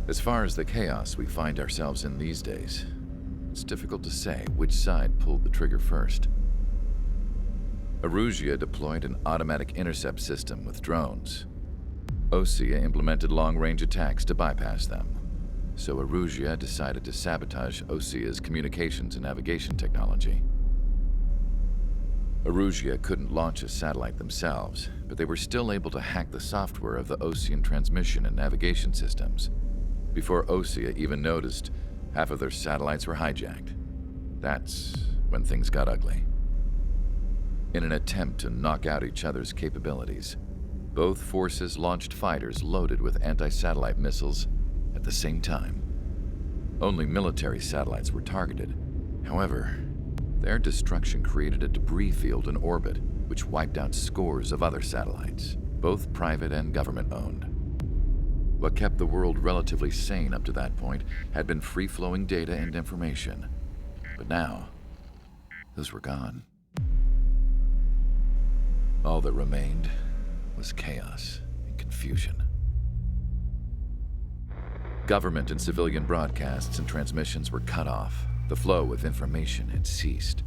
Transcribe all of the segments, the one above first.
As far as the chaos we find ourselves in these days, it's difficult to say which side pulled the trigger first. Erusia deployed an automatic intercept system with drones. Osea implemented long-range attacks to bypass them. So Erusia decided to sabotage Osea's communications and navigation technology. Erusia couldn't launch a satellite themselves, but they were still able to hack the software of the Osean transmission and navigation systems. Before Osea even noticed, half of their satellites were hijacked. That's when things got ugly. In an attempt to knock out each other's capabilities, both forces launched fighters loaded with anti-satellite missiles at the same time. Only military satellites were targeted. However, their destruction created a debris field in orbit, which wiped out scores of other satellites, both private and government-owned. What kept the world relatively sane up to that point had been free-flowing data and information. But now, those were gone. All that remained was chaos and confusion. Government and civilian broadcasts and transmissions were cut off. The flow of information had ceased.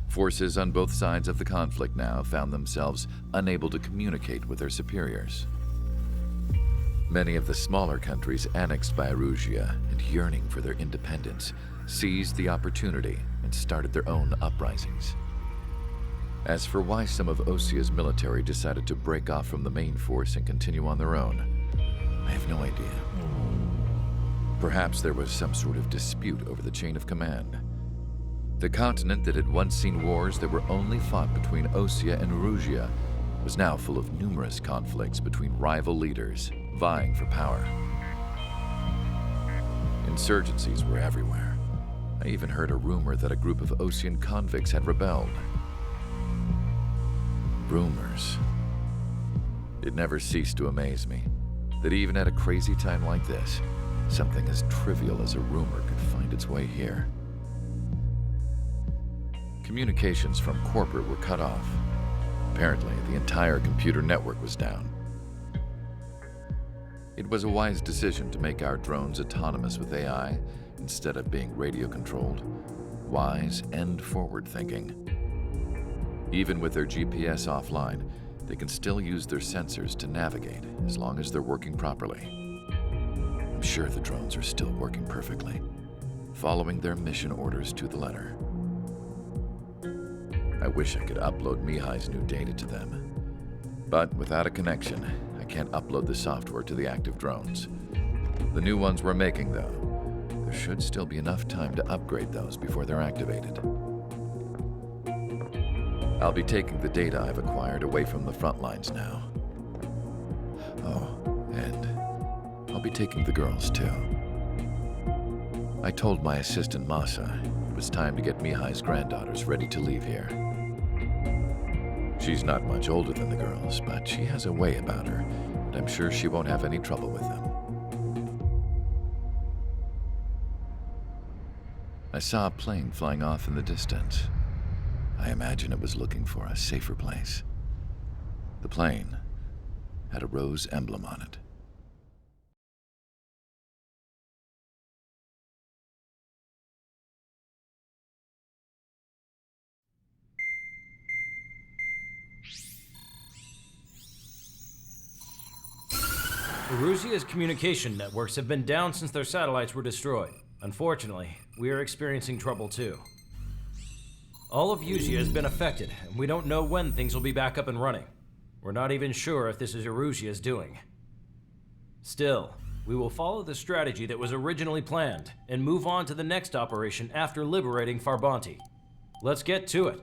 Forces on both sides of the conflict now found themselves unable to communicate with their superiors. Many of the smaller countries annexed by Erusia and yearning for their independence seized the opportunity and started their own uprisings. As for why some of Osea's military decided to break off from the main force and continue on their own, I have no idea. Perhaps there was some sort of dispute over the chain of command. The continent that had once seen wars that were only fought between Osea and Erusia was now full of numerous conflicts between rival leaders vying for power. Insurgencies were everywhere. I even heard a rumor that a group of Osean convicts had rebelled. Rumors. It never ceased to amaze me that even at a crazy time like this, something as trivial as a rumor could find its way here. Communications from corporate were cut off. Apparently, the entire computer network was down. It was a wise decision to make our drones autonomous with AI instead of being radio-controlled. Wise and forward-thinking. Even with their GPS offline, they can still use their sensors to navigate as long as they're working properly. I'm sure the drones are still working perfectly, following their mission orders to the letter. I wish I could upload Mihai's new data to them. But without a connection, I can't upload the software to the active drones. The new ones we're making, though, there should still be enough time to upgrade those before they're activated. I'll be taking the data I've acquired away from the front lines now. Oh, and I'll be taking the girls, too. I told my assistant Masa it was time to get Mihai's granddaughters ready to leave here. She's not much older than the girls, but she has a way about her, and I'm sure she won't have any trouble with them. I saw a plane flying off in the distance. I imagine it was looking for a safer place. The plane had a rose emblem on it. Erusia's communication networks have been down since their satellites were destroyed. Unfortunately, we are experiencing trouble too. All of Usia has been affected, and we don't know when things will be back up and running. We're not even sure if this is Erusia's doing. Still, we will follow the strategy that was originally planned and move on to the next operation after liberating Farbanti. Let's get to it.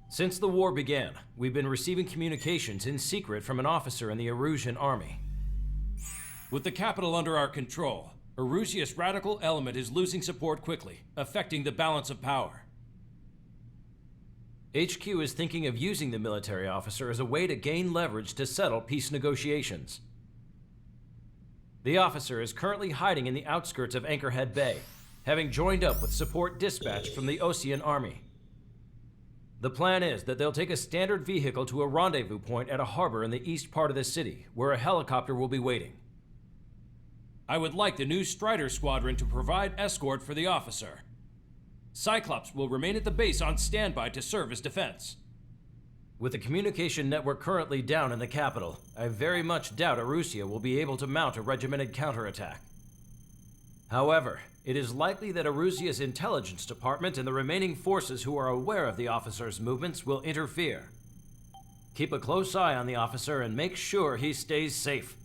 Since the war began, we've been receiving communications in secret from an officer in the Erusian army. With the capital under our control, Erusia's radical element is losing support quickly, affecting the balance of power. HQ is thinking of using the military officer as a way to gain leverage to settle peace negotiations. The officer is currently hiding in the outskirts of Anchorhead Bay, having joined up with support dispatched from the Osean army. The plan is that they'll take a standard vehicle to a rendezvous point at a harbor in the east part of the city, where a helicopter will be waiting. I would like the new Strider Squadron to provide escort for the officer. Cyclops will remain at the base on standby to serve as defense. With the communication network currently down in the capital, I very much doubt Erusia will be able to mount a regimented counterattack. However, it is likely that Erusia's intelligence department and the remaining forces who are aware of the officer's movements will interfere. Keep a close eye on the officer and make sure he stays safe.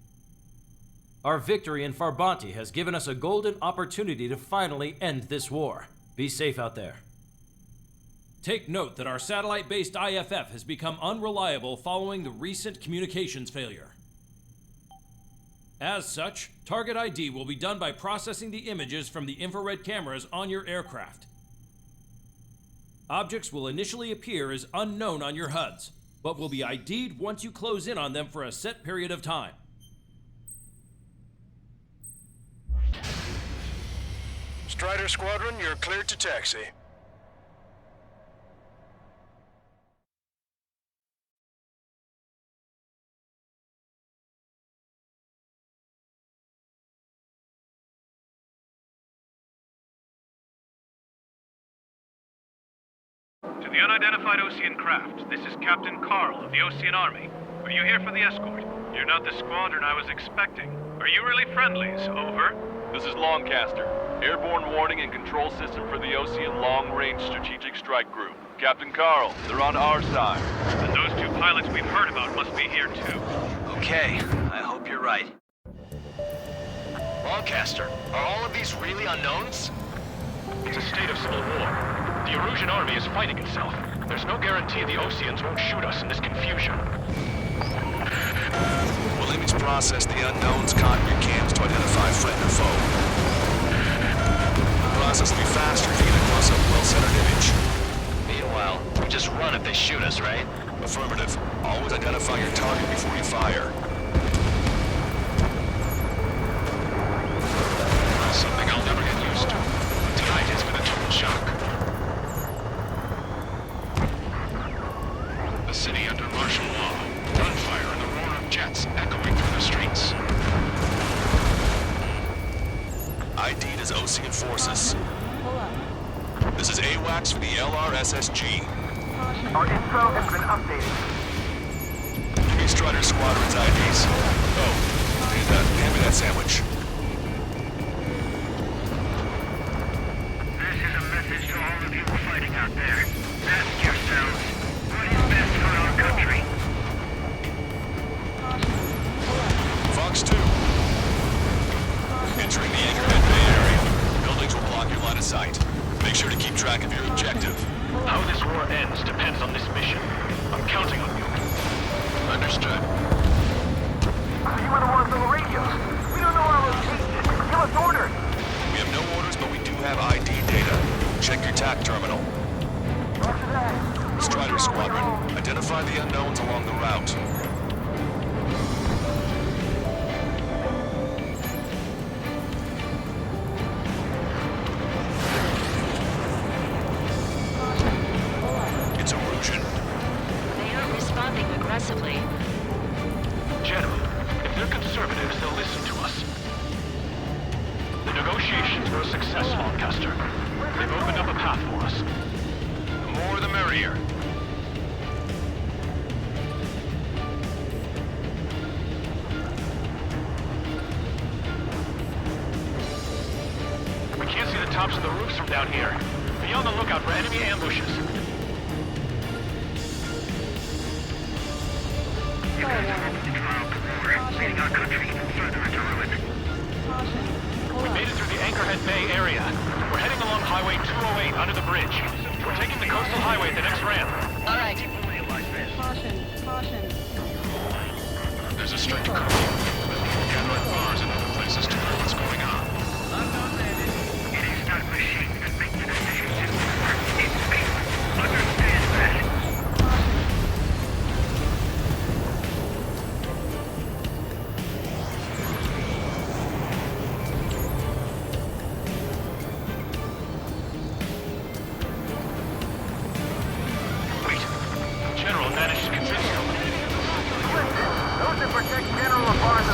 Our victory in Farbanti has given us a golden opportunity to finally end this war. Be safe out there. Take note that our satellite-based IFF has become unreliable following the recent communications failure. As such, target ID will be done by processing the images from the infrared cameras on your aircraft. Objects will initially appear as unknown on your HUDs, but will be ID'd once you close in on them for a set period of time. Strider Squadron, you're cleared to taxi. To the unidentified Osean craft, this is Captain Carl of the Osean Army. Are you here for the escort? You're not the squadron I was expecting. Are you really friendlies? Over. This is Longcaster. Airborne warning and control system for the Osean Long-Range Strategic Strike Group. Captain Carl, they're on our side. And those two pilots we've heard about must be here too. Okay, I hope you're right. Longcaster, are all of these really unknowns? It's a state of civil war. The Erusian army is fighting itself. There's no guarantee the Oseans won't shoot us in this confusion. We'll image process the unknowns caught in your cams to identify friend or foe. The process will be faster if you get a close-up, well-centered image. Meanwhile, we just run if they shoot us, right? Affirmative. Always identify your target before you fire. Something I'll never get used to. Tonight has been a total shock. The city under martial law. Gunfire and the roar of jets echoing through the streets. ID'd as Osean forces. This is AWACS for the LRSSG. Our info has been updated. Give me Strider Squadron's IDs. Oh, and hand me that sandwich. This is a message to all of you fighting out there. Ask yourselves, what is best for our country? Fox 2. Entering the Anchorhead Bay area. Buildings will block your line of sight. Make sure to keep track of your objective. How this war ends depends on this mission. I'm counting on you. Understood. You were the ones on the radios. We don't know our location. Give us orders. We have no orders, but we do have ID data. Check your TAC terminal. After that, Strider Squadron, identify the unknowns along the route. It's Erusian. They aren't responding aggressively. General, if they're conservatives, they'll listen to us. The negotiations were a success, Lancaster. They've opened up a path for us. The more the merrier. We can't see the tops of the roofs from down here. Be on the lookout for enemy ambushes. You guys are up the trial of war, leading our country even further into ruin. We made it through the Anchorhead Bay area. We're heading along Highway 208 under the bridge. We're taking the coastal highway at the next ramp. All right. Caution. There's a strict curfew, but people gather at bars and other places to learn what's going on. It is not machines that make the decisions in war. It's people. Understand that. Wait. General managed to convince someone. those that protect General Labar's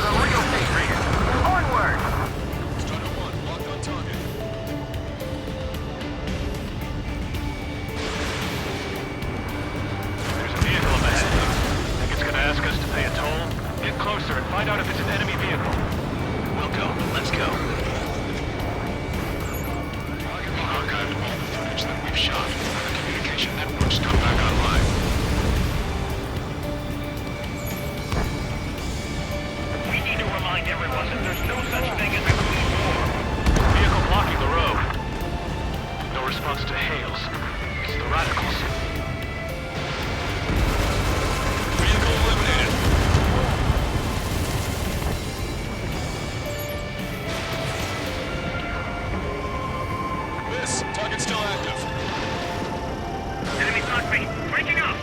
Find out if it's an enemy vehicle. We'll go. Let's go. Archived all the footage that we've shot. The communication networks come back online. We need to remind everyone that there's no such thing as a clean war. Vehicle blocking the road. No response to hails. It's the radicals. Vehicle eliminated. Miss, target still active. Enemy's on me. Breaking up.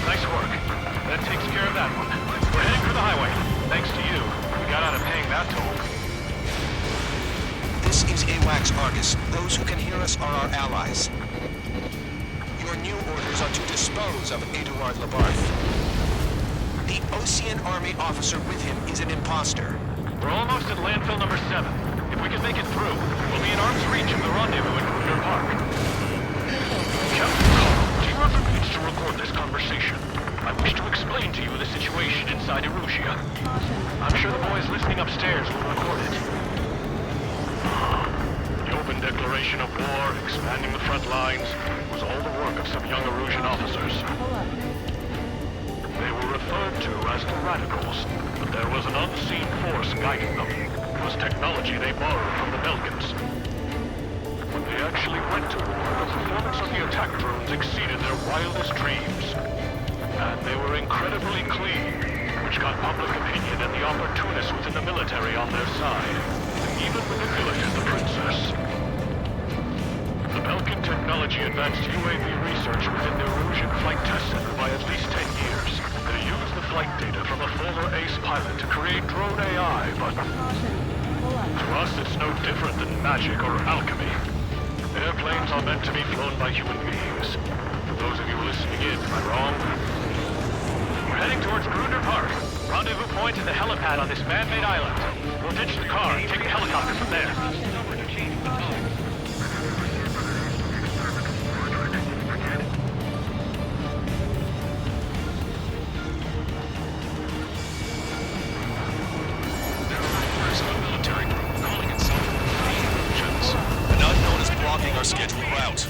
Nice work. That takes care of that one. We're heading for the highway. Thanks to you. We got out of paying that toll. This is AWACS Argus. Those who can hear us are our allies. Your new orders are to dispose of Eduard Labarth. The Ocean Army officer with him is an imposter. We're almost at landfill number 7. If we can make it through, we'll be in arm's reach of the rendezvous in Gruner Park. Captain Carl, do you have the means to record this conversation? I wish to explain to you the situation inside Erusia. I'm sure the boys listening upstairs will record it. The open declaration of war, expanding the front lines, was all the work of some young Erusian officers. They were referred to as the Radicals, but there was an unseen force guiding them. It was technology they borrowed from the Belkans. When they actually went to war, the performance of the attack drones exceeded their wildest dreams. And they were incredibly clean, which got public opinion and the opportunists within the military on their side, and even manipulated the princess. The Belkan technology advanced UAV research within the Erusian Flight Test Center by at least 10 years. They used the flight data from a former ace pilot to create drone AI, but to us it's no different than magic or alchemy. Airplanes are meant to be flown by human beings. For those of you listening in, am I wrong? We're heading towards Gruner Park. Rendezvous point is the helipad on this man-made island. We'll ditch the car and take the helicopter from there. Our scheduled route.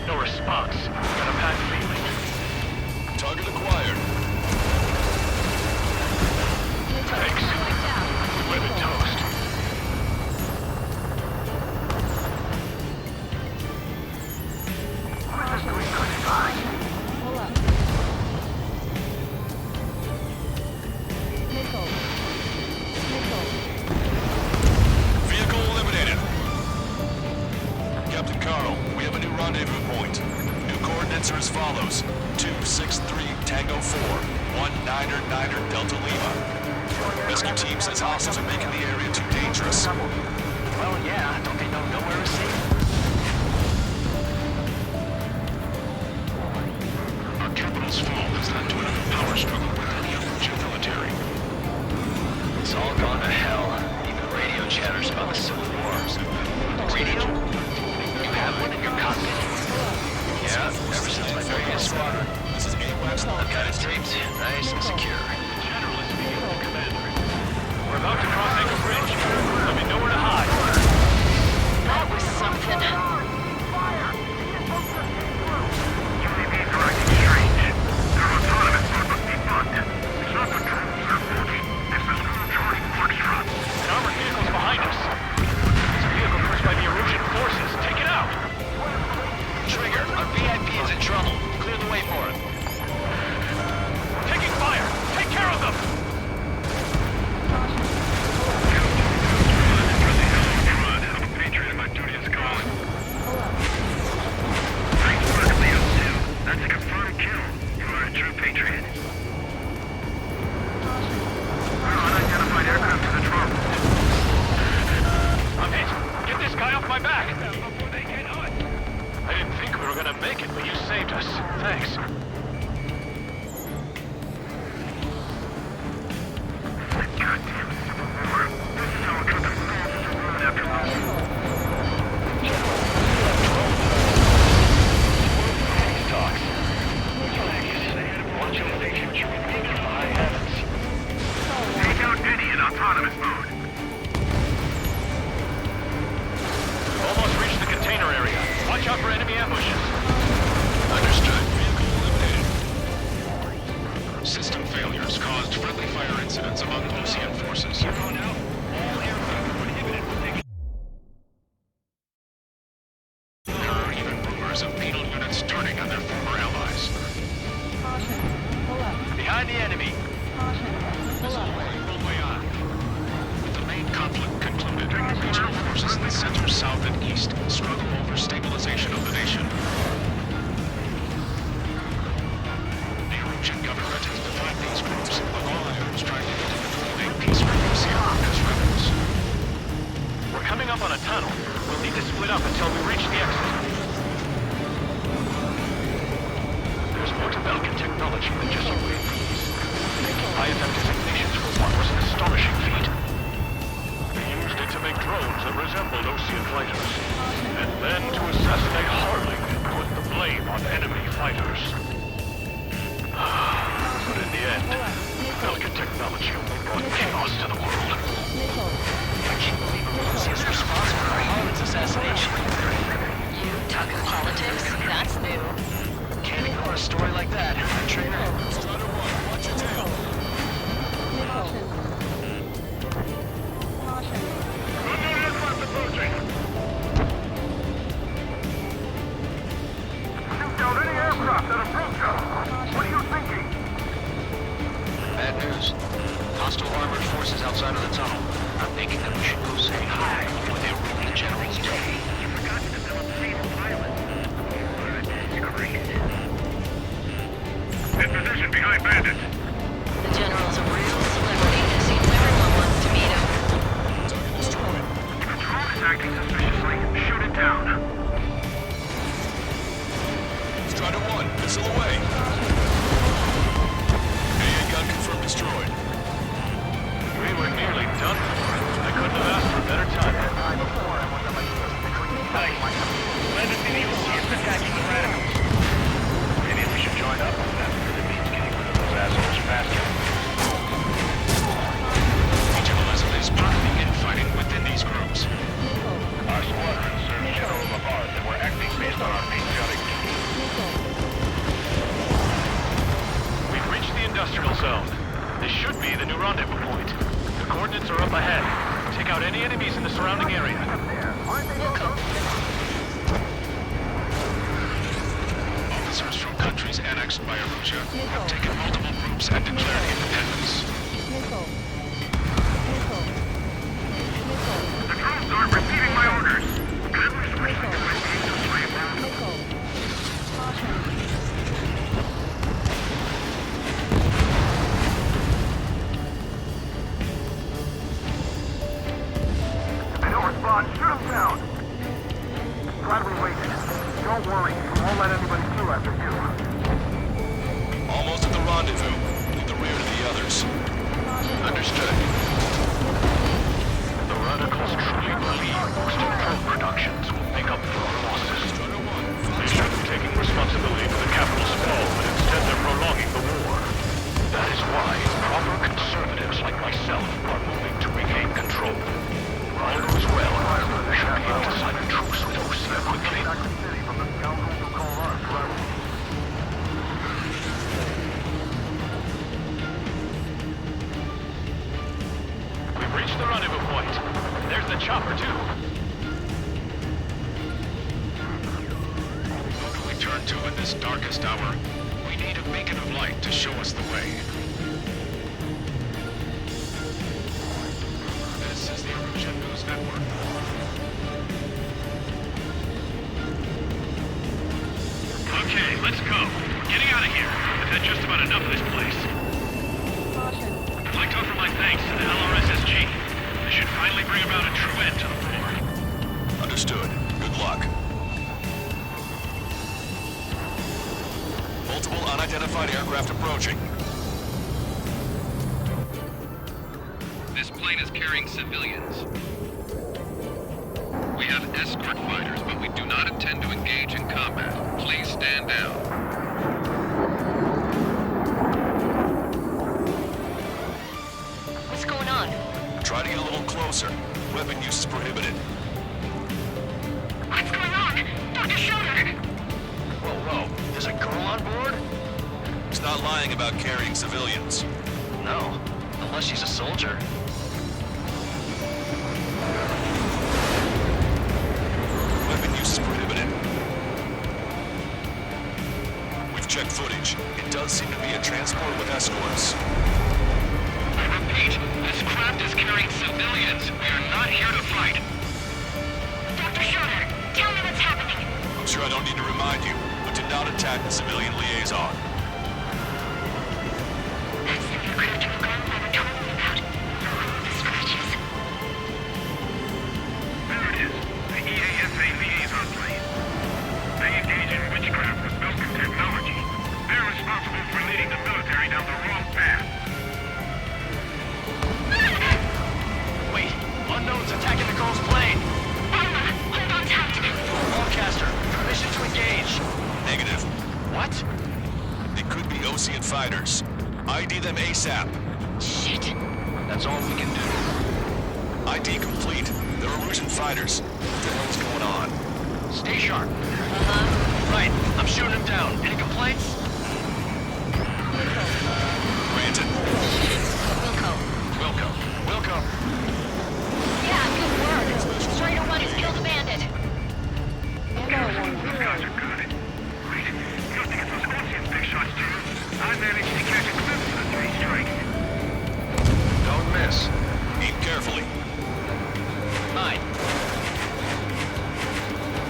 No response. Got a bad feeling. Target acquired. Thanks. We would have been toast. What is this doing close by? Hold up. Vehicle eliminated. Captain Carl, we have a new rendezvous point. New coordinates are as follows. 263 Tango 4, 19 Delta Lima. Rescue team says hostiles are making the area too dangerous. Well, yeah. Don't they know nowhere is safe? Our capital's fall has led to another power struggle with any Erusian military. It's all gone to hell. Even radio chatters about the Civil Wars. Radio? You have one in your cockpit? Yeah, ever since my very squadron. This is AWACS. I've got it taped, nice and secure. General is speaking to Commander. We're about to cross Anchor Bridge. There'll be nowhere to hide. That was something. UAVs are acting strange. They're autonomous or must be bugged. It's not patrols or walking. This is Charlie Foxtrot. An armored vehicle's behind us. It's a vehicle pushed by the Erusian forces. Take it out! Trigger, our VIP is in trouble. Clear the way for it. Taking fire! Take care of them! I'm a patriot and my duty is gone. Nice work, Leo 2. That's a confirmed kill. You are a true patriot. Unidentified aircraft to the drone. I'm hit! Get this guy off my back! Before they get on! I didn't think we were gonna make it, but you saved us. Thanks. Goddamn Civil War. This is how it cut the fastest run after Talks. Watch your station. System failures caused friendly fire incidents among Ocean forces. All aircraft are prohibited from taking... There are even rumors of penal units turning on their former allies. Behind the enemy. With the main conflict concluded, regional forces in the center, south, and east struggle over stabilization of the nation. The Erusian government has defined these groups, with all items trying to get a peaceful Lucia as rebels. We're coming up on a tunnel. We'll need to split up until we reach the exit. There's more to Belkin technology than just UAVs. IFM designations for one was an astonishing feat. They used it to make drones that resembled Ocean fighters. And then to assassinate Harling and put the blame on enemy fighters. But in the end, Belkin technology only brought chaos to the world. I can't believe Lucia is responsible for Harlan's assassination. You talking politics? That's new. Can't ignore a story like that, right, Trainer? Watch your tail. Unknown aircraft approaching! Shoot down any aircraft that approach us. What are you thinking? Bad news. Hostile armored forces outside of the tunnel. I'm thinking that we should go say hi before they ruin the General's day. You forgot to develop safe pilots. In position behind bandits. The General's a real celebrity. Seems everyone wants to meet him. Control is acting suspiciously. Shoot it down. Strider 1, missile away. AA gun confirmed destroyed. We were nearly done for. I couldn't have asked for better timing. Nice. Landed in the Ocean attacking the radicals. Maybe we should join up on that because it means getting rid of those assholes faster. Regionalism is part of the infighting within these groups. Our squadron served General Lamar and we're acting based on our patriotic duty. We've reached the industrial zone. This should be the new rendezvous point. The coordinates are up ahead. Take out any enemies in the surrounding area. Officers from countries annexed by Erusia have taken multiple groups and declared independence. The drones aren't receiving my orders. I'm restricting the If they don't respond, shoot them down. Glad we waited. Don't worry, we won't let anybody through after you. Almost at the rendezvous. Leave the rear to the others. Understood. The radicals truly believe boosted drone productions will make up for our losses. They shouldn't be taking responsibility for the capital's fall, but instead they're prolonging the war. That is why proper conservatives like myself are moving to regain control. All goes well, we should be able to sign a truce with Osia quickly. We've reached the rendezvous point. There's the chopper, too. Who do we turn to in this darkest hour? We need a beacon of light to show us the way. This is the Erusian News Network. Okay, let's go. We're getting out of here. I've had just about enough of this place. I'd like to offer my thanks to the LRSSG. This should finally bring about a true end to the war. Understood. Good luck. Multiple unidentified aircraft approaching. This plane is carrying civilians. We have escort fighters, but we do not intend to engage in combat. Please stand down. What's going on? Try to get a little closer. Weapon use is prohibited. What's going on? Dr. Schroeder! Whoa, whoa. There's a girl on board? It's not lying about carrying civilians. No, unless she's a soldier. Weapon use is prohibited. We've checked footage. It does seem to be a transport with escorts. I repeat, this craft is carrying civilians. We are not here to fight. Dr. Schroeder, tell me what's happening. I'm sure I don't need to remind you, but do not attack the civilian liaison. That's the aircraft you've gone over told me about. The scratches. There it is. The EASA liaison plane. They engage in witchcraft with Belkin technology. They're responsible for leading the military down the wrong path. Wait, unknown's attacking the girl's plane. Alma, hold on tight. Broadcaster, permission to engage. Negative. What? It could be Ocean fighters. ID them ASAP. Shit. That's all we can do. ID complete. They're Erusian fighters. What the hell's going on? Stay sharp. Uh-huh. Right, I'm shooting him down. Any complaints? Granted. Wilco. Yeah, good work. Strider 1 has killed a bandit. Those guys are good. Wait, you don't think it's those Ocean big shots, do you? I managed to catch a glimpse of the three strikes. Don't miss. Aim carefully. Mine.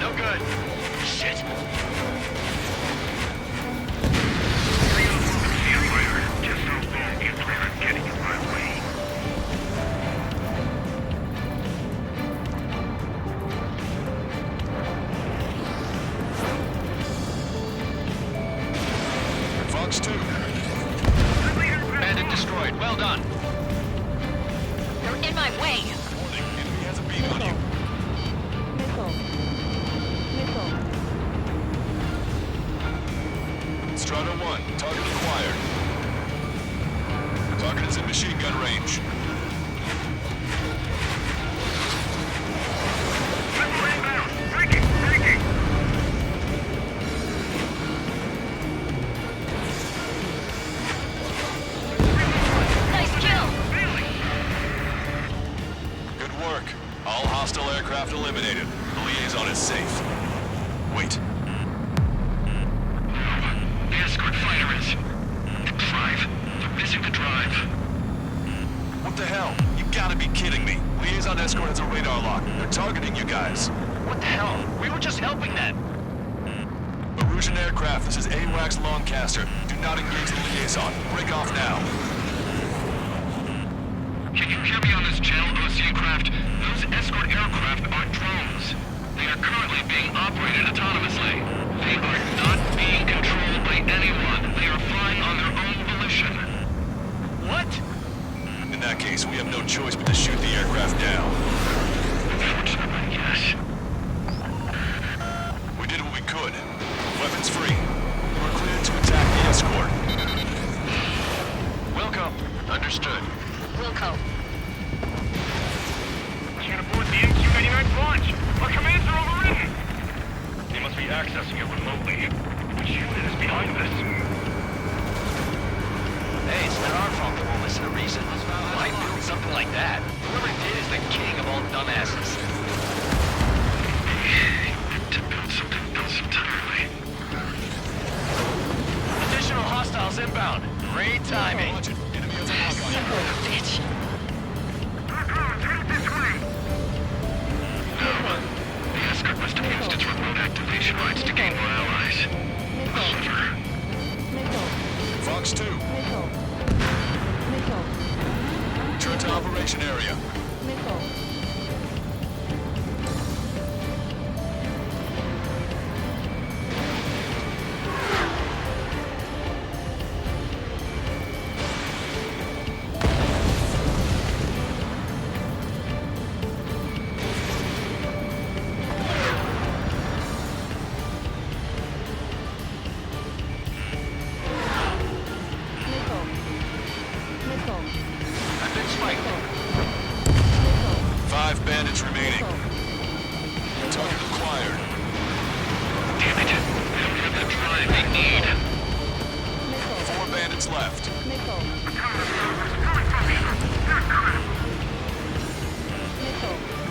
No good. Shit. Just so long you plan on getting in my way. Fox 2. Bandit destroyed. Well done. They're in my way. Warning, enemy has a beam on you. Strata 1, target acquired. Target is in machine gun range. Missile inbound! Breaking! Nice kill. Good work. All hostile aircraft eliminated. The liaison is safe. Wait. The escort fighter is... The drive. They're missing the drive. What the hell? You gotta be kidding me. Liaison escort has a radar lock. They're targeting you guys. What the hell? We were just helping them. Erusian aircraft, this is AWACS Longcaster. Do not engage the liaison. Break off now. Can you hear me on this channel, Ocean craft? Those escort aircraft are drones. They are currently being operated autonomously. They are not being controlled by anyone. They are flying on their own volition. What? In that case, we have no choice but to shoot the aircraft down. Unfortunately, yes. We did what we could. Weapons free. We're cleared to attack the escort. Wilco. Understood. Wilco. Can't abort the MQ-99 launch! Our commands are overridden! They must be accessing it remotely. Which unit is behind this? Hey, it's not our fault they won't listen to reason. Why build something like that? Whoever did is the king of all dumbasses. To build something else entirely. Additional hostiles inbound. Great timing. Watch it. Enemy has a lock on you. Bitch. Headed this way! The escort must have used its remote activation rights to gain more allies. Clever. Fox 2. Turn to operation area. I've been spiked. minutes left. Nickel.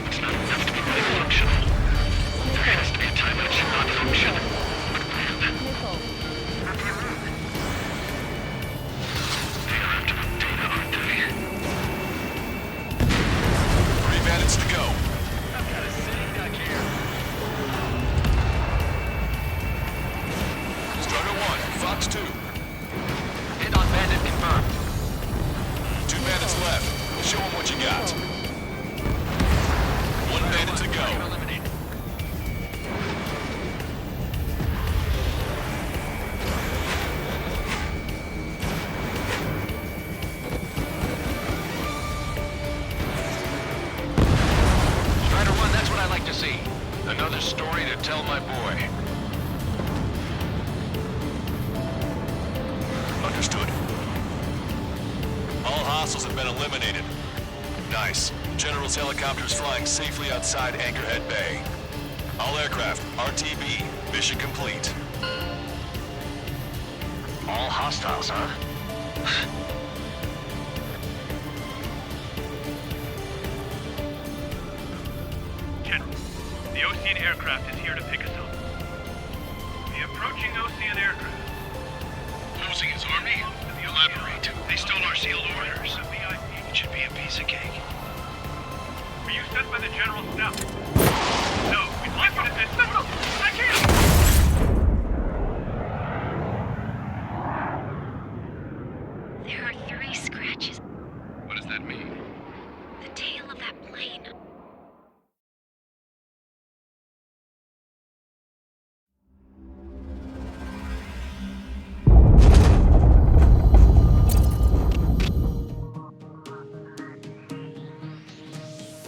It's not enough to be fully functional. There has to be a time when it should not function. Nickel. They are after the data, aren't they? 3 minutes to go. I've got a sitting duck here. Strider 1, Fox 2. Hit on bandit confirmed. 2 bandits left. Show them what you got. 1 bandit to go. Eliminated. Strider 1, that's what I like to see. Another story to tell my boy. Understood. All hostiles have been eliminated. Nice. General's helicopters flying safely outside Anchorhead Bay. All aircraft, RTB, mission complete. All hostiles, huh? General, the Ocean aircraft is here to pick us up. The approaching Ocean aircraft. Losing his army? Elaborate. They stole our sealed orders. It should be a piece of cake. Were you sent by the General's staff? No, we'd like you to send... No, I can't! There are 3 scratches. What does that mean? The tail of that plane.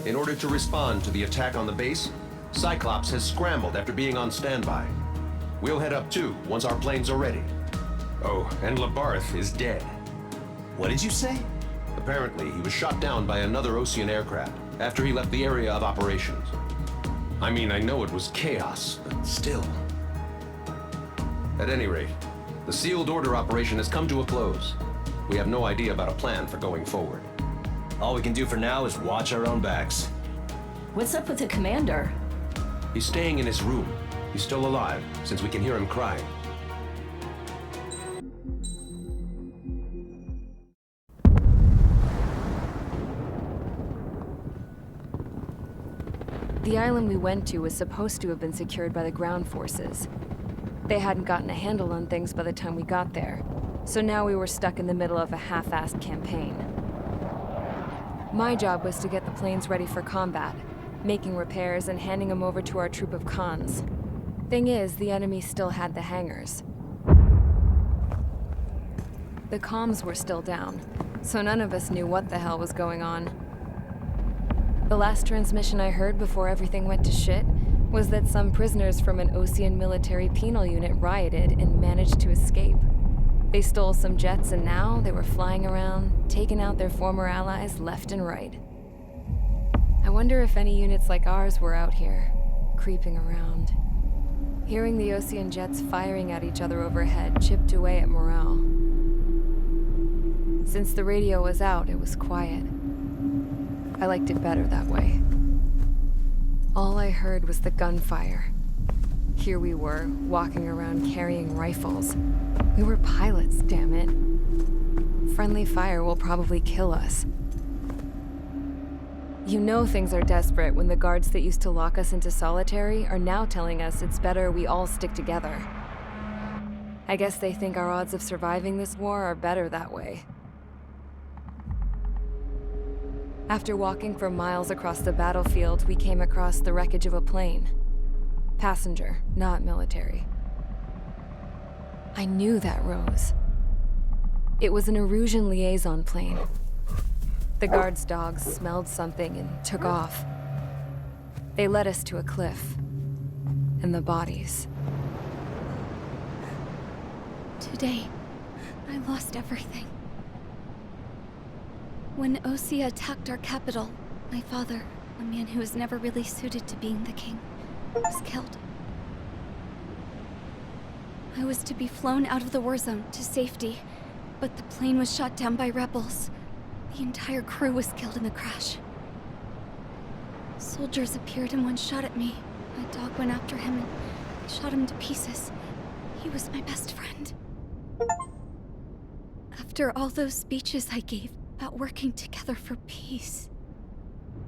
In order to respond to the attack on the base, Cyclops has scrambled after being on standby. We'll head up too once our planes are ready. Oh, and Labarth is dead. What did you say? Apparently, he was shot down by another Ocean aircraft after he left the area of operations. I mean, I know it was chaos, but still. At any rate, the sealed order operation has come to a close. We have no idea about a plan for going forward. All we can do for now is watch our own backs. What's up with the commander? He's staying in his room. He's still alive, since we can hear him crying. The island we went to was supposed to have been secured by the ground forces. They hadn't gotten a handle on things by the time we got there, so now we were stuck in the middle of a half-assed campaign. My job was to get the planes ready for combat, making repairs and handing them over to our troop of cons. Thing is, the enemy still had the hangars. The comms were still down, so none of us knew what the hell was going on. The last transmission I heard before everything went to shit was that some prisoners from an Ocean military penal unit rioted and managed to escape. They stole some jets and now they were flying around, taking out their former allies left and right. I wonder if any units like ours were out here, creeping around. Hearing the Ocean jets firing at each other overhead chipped away at morale. Since the radio was out, it was quiet. I liked it better that way. All I heard was the gunfire. Here we were, walking around carrying rifles. We were pilots, damn it. Friendly fire will probably kill us. You know things are desperate when the guards that used to lock us into solitary are now telling us it's better we all stick together. I guess they think our odds of surviving this war are better that way. After walking for miles across the battlefield, we came across the wreckage of a plane. Passenger, not military. I knew that rose. It was an Erusian liaison plane. The guards' dogs smelled something and took off. They led us to a cliff. And the bodies. Today, I lost everything. When Osea attacked our capital, my father, a man who was never really suited to being the king, was killed. I was to be flown out of the war zone to safety, but the plane was shot down by rebels. The entire crew was killed in the crash. Soldiers appeared and one shot at me. My dog went after him and shot him to pieces. He was my best friend. After all those speeches I gave about working together for peace,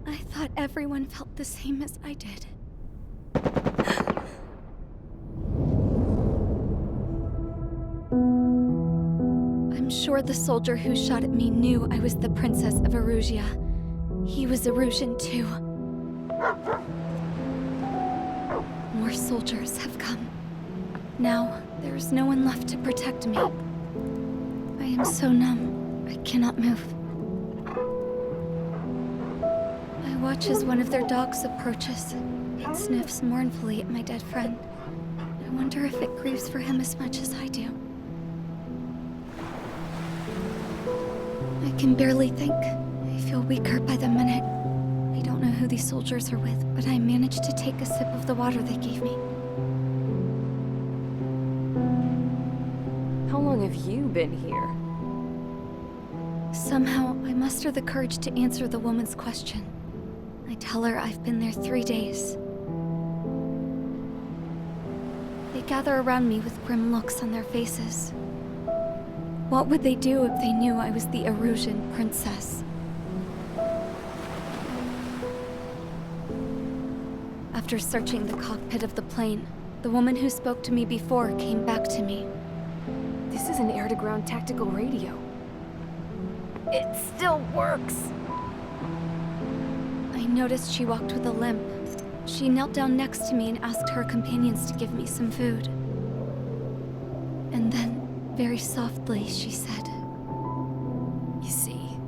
I thought everyone felt the same as I did. I'm sure the soldier who shot at me knew I was the Princess of Erusia. He was Erusian too. More soldiers have come. Now, there's no one left to protect me. I am so numb, I cannot move. I watch as one of their dogs approaches. It sniffs mournfully at my dead friend. I wonder if it grieves for him as much as I do. I can barely think. I feel weaker by the minute. I don't know who these soldiers are with, but I managed to take a sip of the water they gave me. How long have you been here? Somehow, I muster the courage to answer the woman's question. I tell her I've been there 3 days. They gather around me with grim looks on their faces. What would they do if they knew I was the Erusian princess? After searching the cockpit of the plane, the woman who spoke to me before came back to me. This is an air-to-ground tactical radio. It still works! I noticed she walked with a limp. She knelt down next to me and asked her companions to give me some food. And then, very softly, she said, "You see,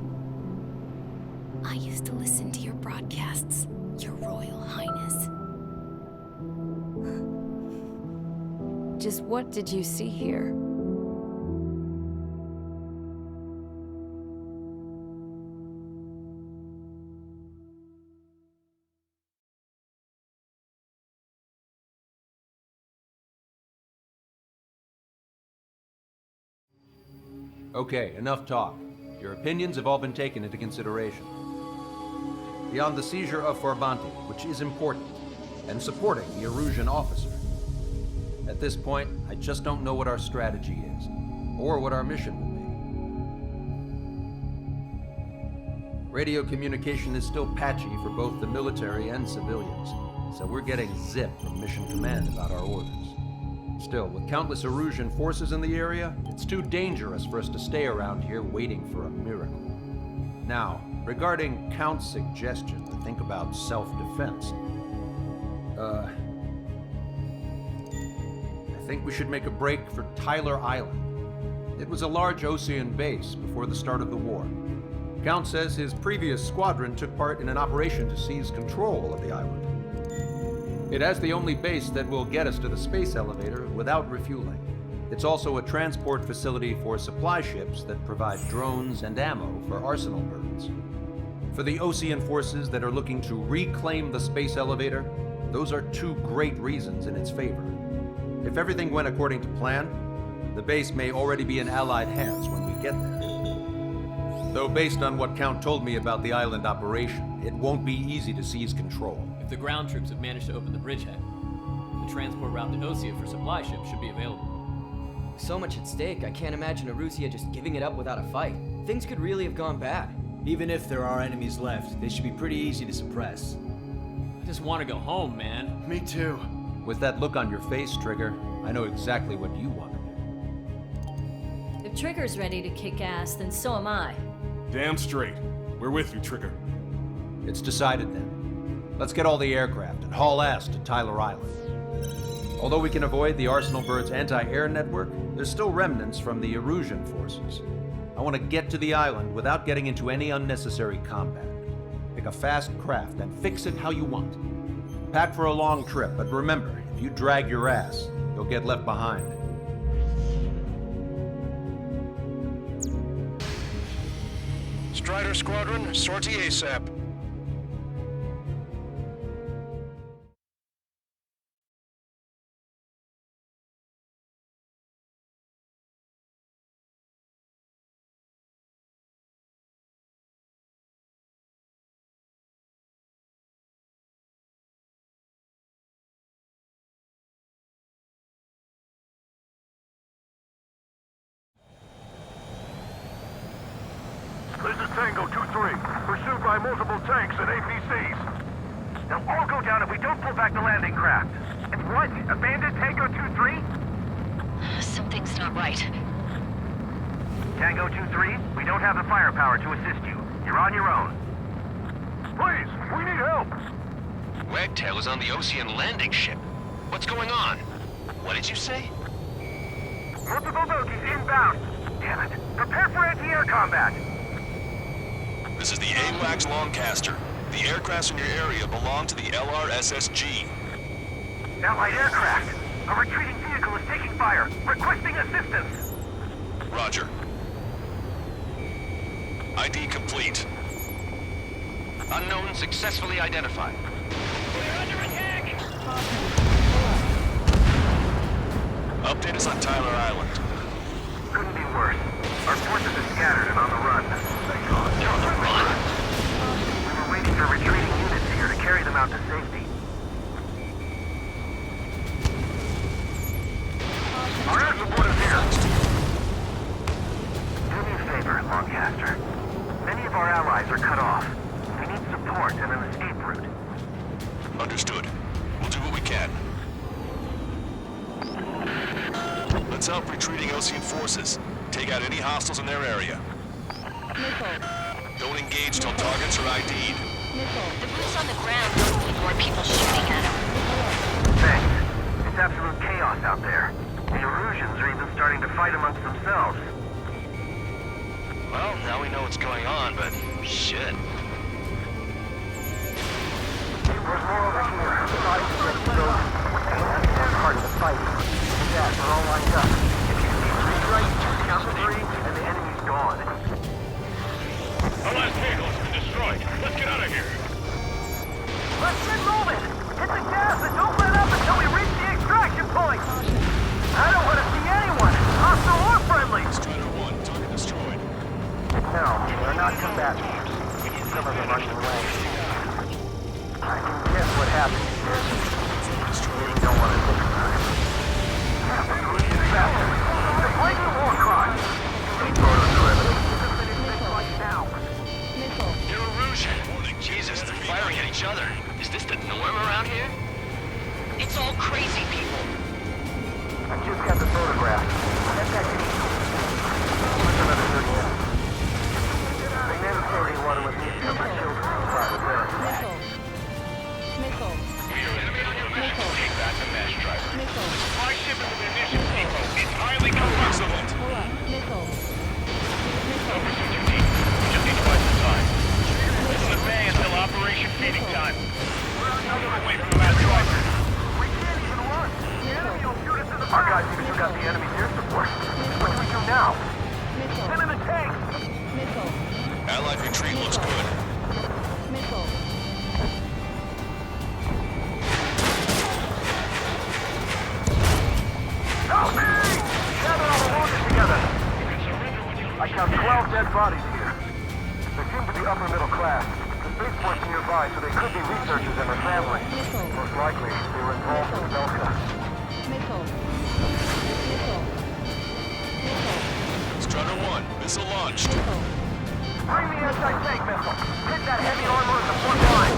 I used to listen to your broadcasts, Your Royal Highness." Just what did you see here? Okay, enough talk. Your opinions have all been taken into consideration. Beyond the seizure of Forbanti, which is important, and supporting the Erusian officer. At this point, I just don't know what our strategy is, or what our mission will be. Radio communication is still patchy for both the military and civilians, so we're getting zip from Mission Command about our orders. Still, with countless Erusian forces in the area, it's too dangerous for us to stay around here waiting for a miracle. Now, regarding Count's suggestion to think about self-defense, I think we should make a break for Tyler Island. It was a large Osean base before the start of the war. Count says his previous squadron took part in an operation to seize control of the island. It has the only base that will get us to the space elevator without refueling. It's also a transport facility for supply ships that provide drones and ammo for arsenal birds. For the Osean forces that are looking to reclaim the space elevator, those are two great reasons in its favor. If everything went according to plan, the base may already be in Allied hands when we get there. Though based on what Count told me about the island operation, it won't be easy to seize control. If the ground troops have managed to open the bridgehead, the transport route to Osea for supply ships should be available. So much at stake, I can't imagine Erusia just giving it up without a fight. Things could really have gone bad. Even if there are enemies left, they should be pretty easy to suppress. I just want to go home, man. Me too. With that look on your face, Trigger, I know exactly what you want to do. If Trigger's ready to kick ass, then so am I. Damn straight. We're with you, Trigger. It's decided then. Let's get all the aircraft and haul ass to Tyler Island. Although we can avoid the Arsenal Bird's anti-air network, there's still remnants from the Erusian forces. I want to get to the island without getting into any unnecessary combat. Pick a fast craft and fix it how you want. Pack for a long trip, but remember, if you drag your ass, you'll get left behind. Strider Squadron, sortie ASAP. Tango 2-3, pursued by multiple tanks and APCs. They'll all go down if we don't pull back the landing craft. And what? Abandoned Tango 2-3? Something's not right. Tango 2-3, we don't have the firepower to assist you. You're on your own. Please, we need help! Wagtail is on the Ocean landing ship. What's going on? What did you say? Multiple bogies inbound. Damn it. Prepare for anti-air combat. This is the AWACS Lancaster. The aircrafts in your area belong to the LRSSG. Allied aircraft. A retreating vehicle is taking fire. Requesting assistance. Roger. ID complete. Unknown successfully identified. We're under attack! Update us on Tyler Island. Couldn't be worse. Our forces are scattered and on the run. They're on the run? We were waiting for retreating units here to carry them out to safety. Our air support is here. Do me a favor, Lancaster. Many of our allies are cut off. We need support and an escape route. Understood. We'll do what we can. Let's help retreating Ocean forces. Take out any hostiles in their area. Don't engage till targets are ID'd. The boots on the ground don't need more people shooting at them. Thanks. It's absolute chaos out there. The Erusians are even starting to fight amongst themselves. Well, now we know what's going on, but shit. There's more over here. Bodies are ready to go. That's part of the fight. Yeah, we're all lined up. If you see three right, count to three, and the enemy's gone. Our last vehicle's been destroyed. Let's get out of here. Let's get moving! Hit the gas and don't let up until we reach the extraction point! I don't want to see anyone, hostile or friendly! Strider 1, target destroyed. No, they're not combatants. Some of them are away. I can guess what happened here. We don't want to take time. They're breaking war crimes! Photos are evidence. Now. You're Erusian. Jesus, they're firing at each other. Is this the norm around here? It's all crazy people. I just got the photograph. Head back to What's another good one? They never told anyone with me to my children inside of there. Take that to mesh, driver. Supply ship is an munitions depot. It's highly combustible. Over 2-2 team. We just need twice the time. This is the bay until operation feeding time. We're another away from the last driver. We can't even run. The enemy will shoot us in the back. Our guys even took out the enemy's air support. What do we do now? Send in the tank. Allied retreat looks good. Help me! Gather all the wounded together. I count 12 dead bodies here. They seem to be upper middle class. The spaceport's nearby, so they could be researchers and their family. Most likely, they were involved in Belka. Strider 1, missile launched. Bring the anti-tank missile. Hit that heavy armor in the front line.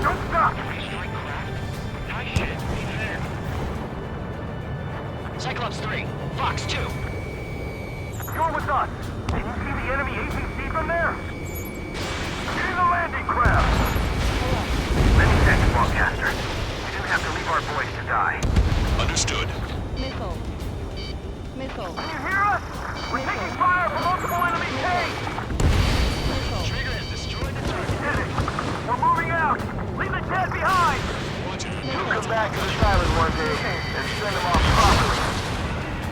Don't stop! Nice shit. He's there. Cyclops 3, Fox 2. You're with us. Can you see the enemy APC from there? See the landing craft! Many thanks, Lancaster. We didn't have to leave our boys to die. Understood. Can you hear us? We're taking fire from multiple enemy tanks! Trigger has destroyed the target. Did it! We're moving out! Leave the dead behind! We'll come back to this island one day and send them off properly.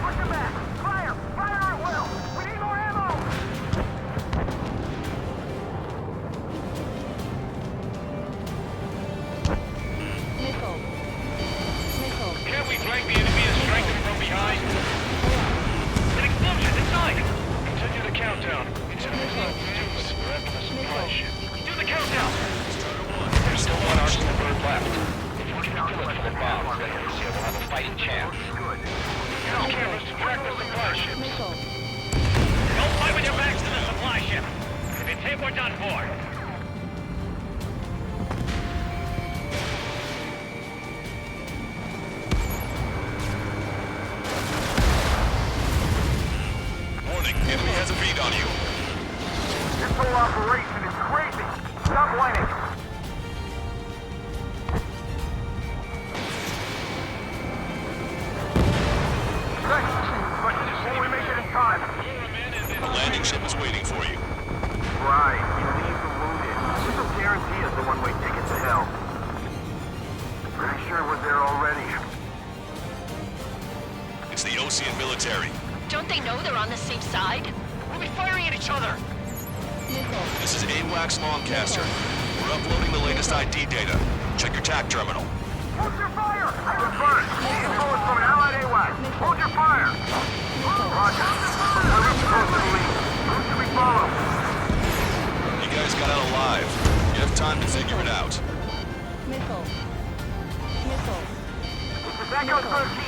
Push them back! Fire! Fire at will! We need more ammo! whole operation is crazy. Stop whining. Will we make it in time? The landing ship is waiting for you. Right. You leave the wounded. This will guarantee us the one-way ticket to hell. Pretty sure we're there already. It's the Ocean military. Don't they know they're on the same side? We'll be firing at each other. This is AWACS Longcaster. We're uploading the latest ID data. Check your TAC terminal. Hold your fire! Confirmed. Info is from Allied AWACS. Hold your fire! Roger. Where are we supposed to leave? Who should we follow? You guys got out alive. You have time to figure it out. Missile. Missile. This is Echo 13.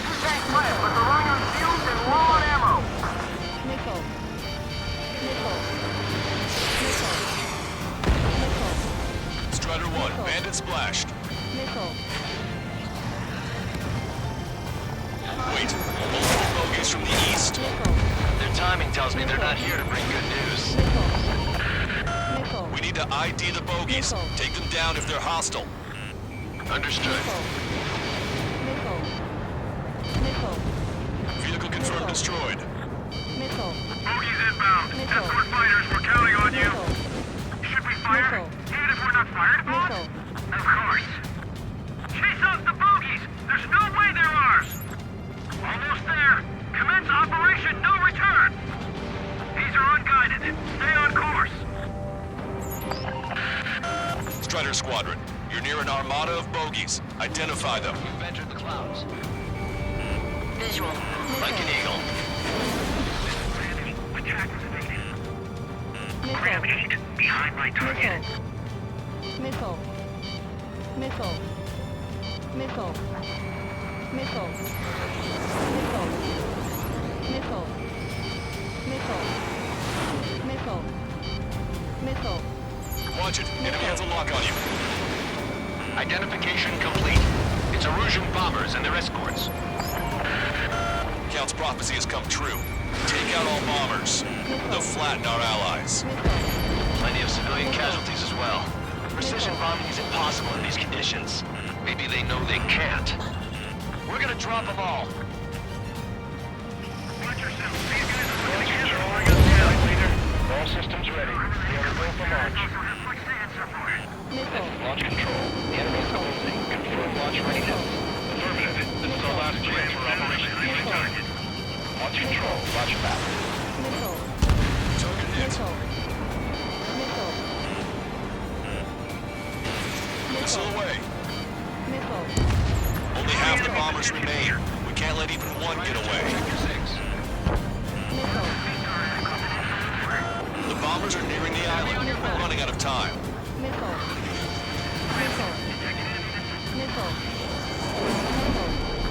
Two tanks left, but they're running on fumes and low on ammo. Missile. Missile. Missile. Missile. Strider 1, bandit splashed. Missile. Wait, multiple bogeys from the east. Their timing tells me they're not here to bring good news. Missile. We need to ID the bogeys. Take them down if they're hostile. Understood. Missile. Missile. Vehicle confirmed destroyed. Missile. Bogies inbound. Escort fighters, we're counting on you. Should we fire? Even if we're not fired upon? Of course. Chase out the bogies! There's no way they're ours! Almost there. Commence operation no return. These are unguided. Stay on course. Strider Squadron, you're near an armada of bogeys. Identify them. You've entered the clouds. Visual. Like an eagle. Attack was evaded. Missile. Ram 8, behind my target. Missile. Missile. Missile. Missile. Missile. Missile. Missile. Missile. Missile. Watch it. Enemy has a lock on you. Identification complete. It's Erusian bombers and their escorts. Count's prophecy has come true. Take out all bombers. They'll flatten our allies. Plenty of civilian casualties as well. Precision bombing is impossible in these conditions. Maybe they know they can't. We're gonna drop them all. Watch yourself. These guys are looking to kill us. Leader. All systems ready. We are go for launch. Launch control. The enemy is closing. Confirm launch readiness. Affirmative. This is our last chance for Operation Green Target. Launch control. Roger that. Missile. Target hit. Missile. Missile. Missile away. Missile. Only half the bombers remain. We can't let even one get away. The bombers are nearing the island. We're running out of time. Missile. Missile. Missile.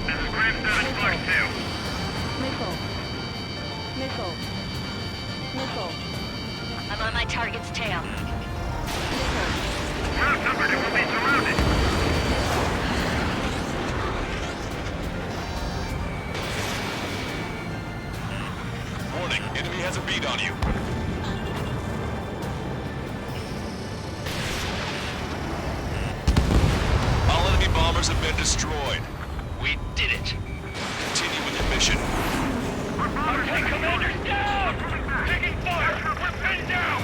This is Graham 7 Fox 2. Missile. Missile. Missile. I'm on my target's tail. We're outnumbered and we'll be surrounded. Warning, enemy has a bead on you. All enemy bombers have been destroyed. We did it. Continue with your mission. Our tank commander's down! Taking fire! We're pinned down!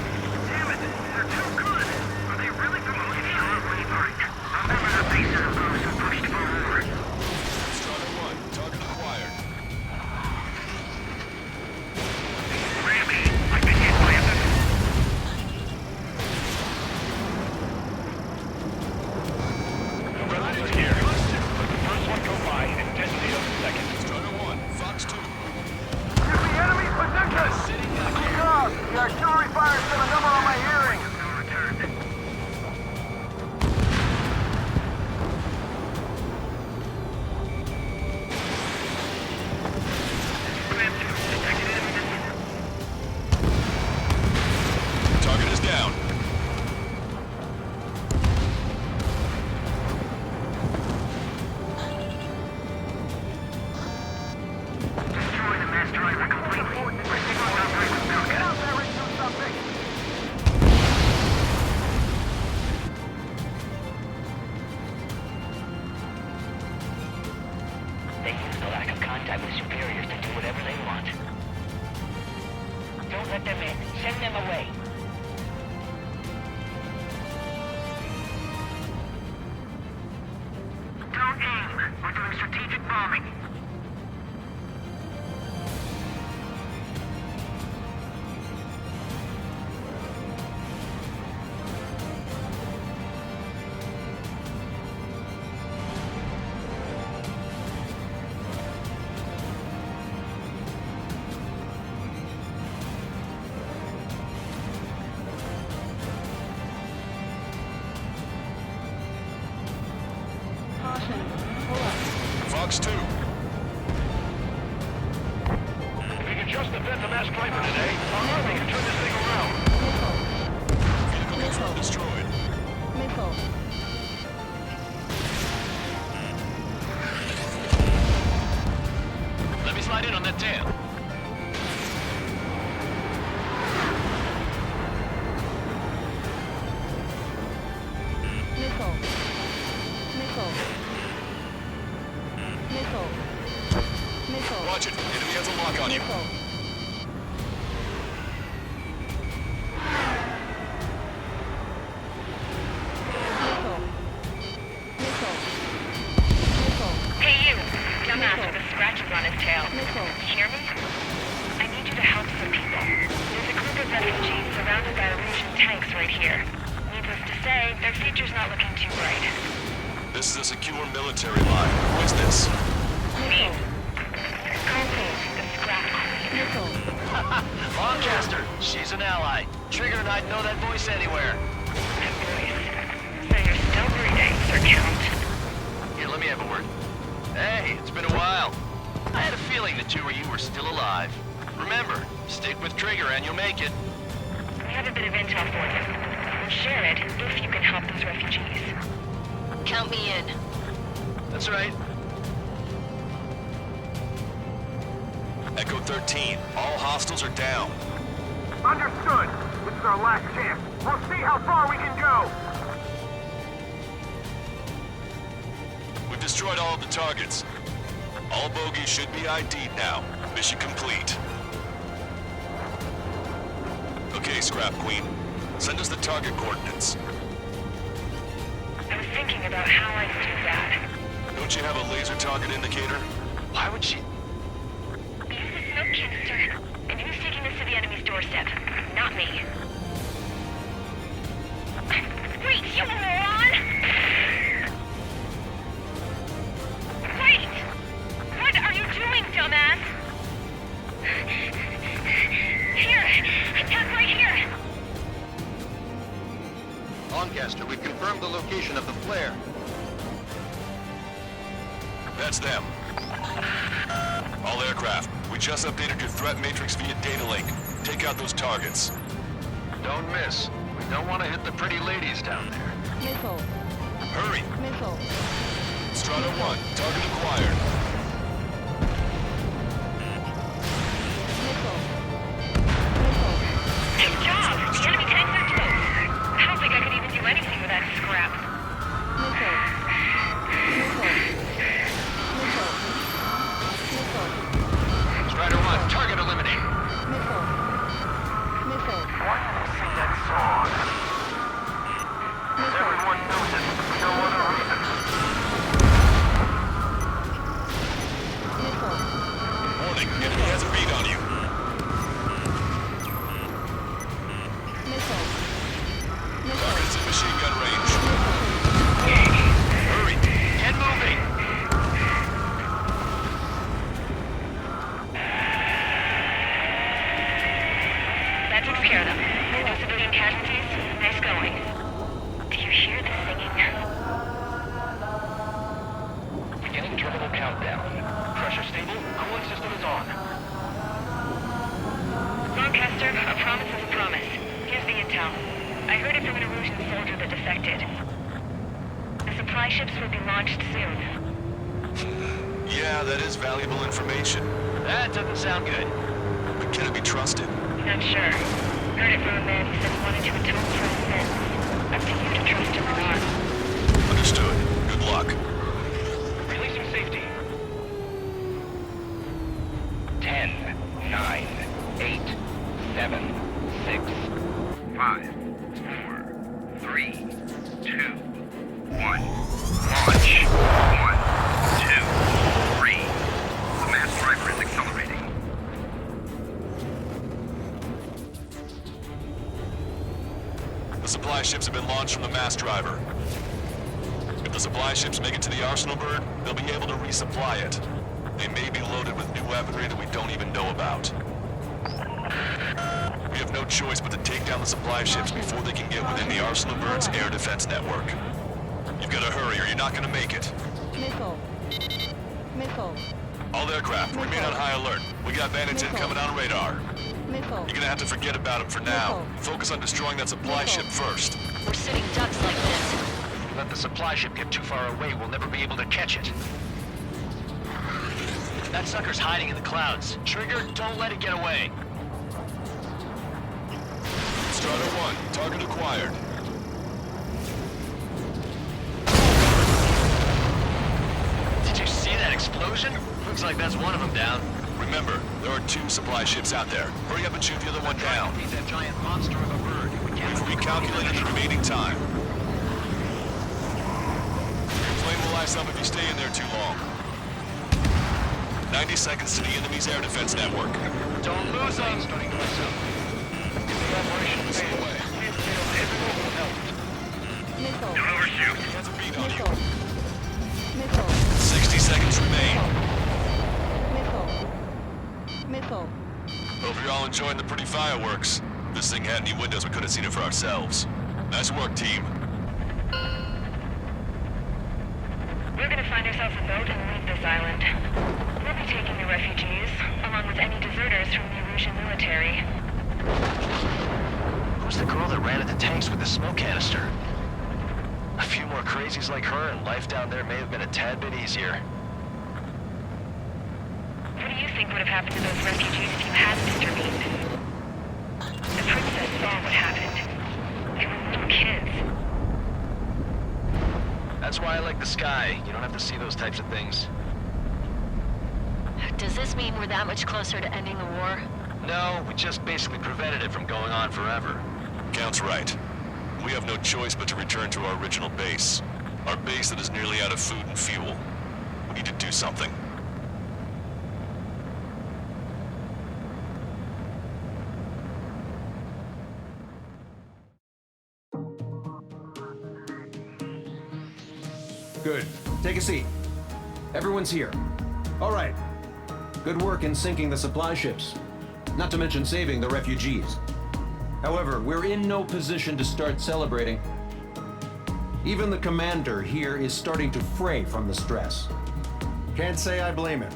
Damn it! They're too good! Are they really promoting the R-Wave? Remember the faces of those who pushed forward. Strider 1, target acquired. Ram 8, I've been hit by a missile. Rebels are here. Let the first one go by and detonate on the second. Strider 1, Fox 2. Give me enemy position! God, the artillery fire's got a number on my hearing. Target is down. Destroy the mass driver complete. Get out there and do something! in. Send them away. Don't aim. We're doing strategic bombing. Fox 2. We can just defend the mass striper today. Our army can turn this thing around. Vehicle control destroyed. Missile. Let me slide in on that tail. Missile. Missile. Missile. Missile. Watch it. Enemy has a lock on you. Missile. Hey you, dumbass with the scratches on his tail. You hear me? I need you to help some people. There's a group of refugees surrounded by Erusian tanks right here. Needless to say, their future's not looking too bright. This is a secure military line. Who is this? Me. Coco, the scrap queen. Lancaster, she's an ally. Trigger and I'd know that voice anywhere. That voice. So you're still breathing, Sir Count. Here, let me have a word. Hey, it's been a while. I had a feeling the two of you were still alive. Remember, stick with Trigger and you'll make it. We have a bit of intel for you. We'll share it if you can help those refugees. Count me in. That's right. Echo 13. All hostiles are down. Understood. This is our last chance. We'll see how far we can go. We've destroyed all of the targets. All bogies should be ID'd now. Mission complete. Okay, Scrap Queen. Send us the target coordinates. I was thinking about how I'd do that. Don't you have a laser target indicator? Why would she... Use the smoke canister. And who's taking this to the enemy's doorstep? Not me. Wait, you moron! Wait! What are you doing, dumbass? Here! Attack right here! Lancaster, we've confirmed the location of the flare. That's them. All aircraft, we just updated your threat matrix via data link. Take out those targets. Don't miss. We don't want to hit the pretty ladies down there. Missile. Hurry! Missile. Strata 1, target acquired. Good job! The enemy tanks are close. I don't think I could even do anything with that scrap. Missile. Strider 1, target eliminated. Missile. Missile. Why did I see that song? Everyone knows it. No other reason. Warning, enemy has a bead on you. Target's in machine gun range. Hurry! Get moving! That takes care of them. No civilian casualties. Nice going. Do you hear the singing? Beginning terminal countdown. Pressure stable. Cooling system is on. Lancaster, a promise is a promise. Here's the intel. I heard it from an Erusian soldier that defected. The supply ships will be launched soon. Yeah, that is valuable information. That doesn't sound good. But can it be trusted? Not sure. Heard it from a man who said he wanted to atone for his sins. Up to you to trust him or not. Understood. Good luck. Releasing safety. 10, 9, 8, 7, 5, 4, 3, 2, 1. Launch. 1, 2, 3. The mass driver is accelerating. The supply ships have been launched from the mass driver. If the supply ships make it to the arsenal bird, they'll be able to resupply it. They may be loaded with new weaponry that we don't even know about. We have no choice but to take down the supply ships before they can get within the arsenal bird's air defense network. You've got to hurry or you're not going to make it. Missile. Missile. All aircraft, remain on high alert. We got bandits incoming on radar. Missile. You're gonna have to forget about them for now. Focus on destroying that supply ship first. We're sitting ducks like this. Let the supply ship get too far away, we'll never be able to catch it. That sucker's hiding in the clouds. Trigger, don't let it get away. Starter 1, target acquired. Did you see that explosion? Looks like that's one of them down. Remember, there are 2 supply ships out there. Hurry up and shoot the other one down. Beat that giant monster of a bird. We've recalculated the remaining time. Your plane will ice up if you stay in there too long. 90 seconds to the enemy's air defense network. Don't lose them. Starting to myself. Missile. Don't overshoot. That's a beat on you. Missile. 60 seconds remain. Missile. Missile. Hope you're all enjoying the pretty fireworks. If this thing had any windows, we could have seen it for ourselves. Nice work, team. We're gonna find ourselves a boat and leave this island. We'll be taking the refugees, along with any deserters from the Russian military. Who's the girl that ran at the tanks with the smoke canister? A few more crazies like her and life down there may have been a tad bit easier. What do you think would have happened to those refugees if you hadn't intervened? The princess saw what happened. They were little kids. That's why I like the sky. You don't have to see those types of things. Does this mean we're that much closer to ending the war? No, we just basically prevented it from going on forever. Count's right. We have no choice but to return to our original base. Our base that is nearly out of food and fuel. We need to do something. Good. Take a seat. Everyone's here. All right. Good work in sinking the supply ships. Not to mention saving the refugees. However, we're in no position to start celebrating. Even the commander here is starting to fray from the stress. Can't say I blame him.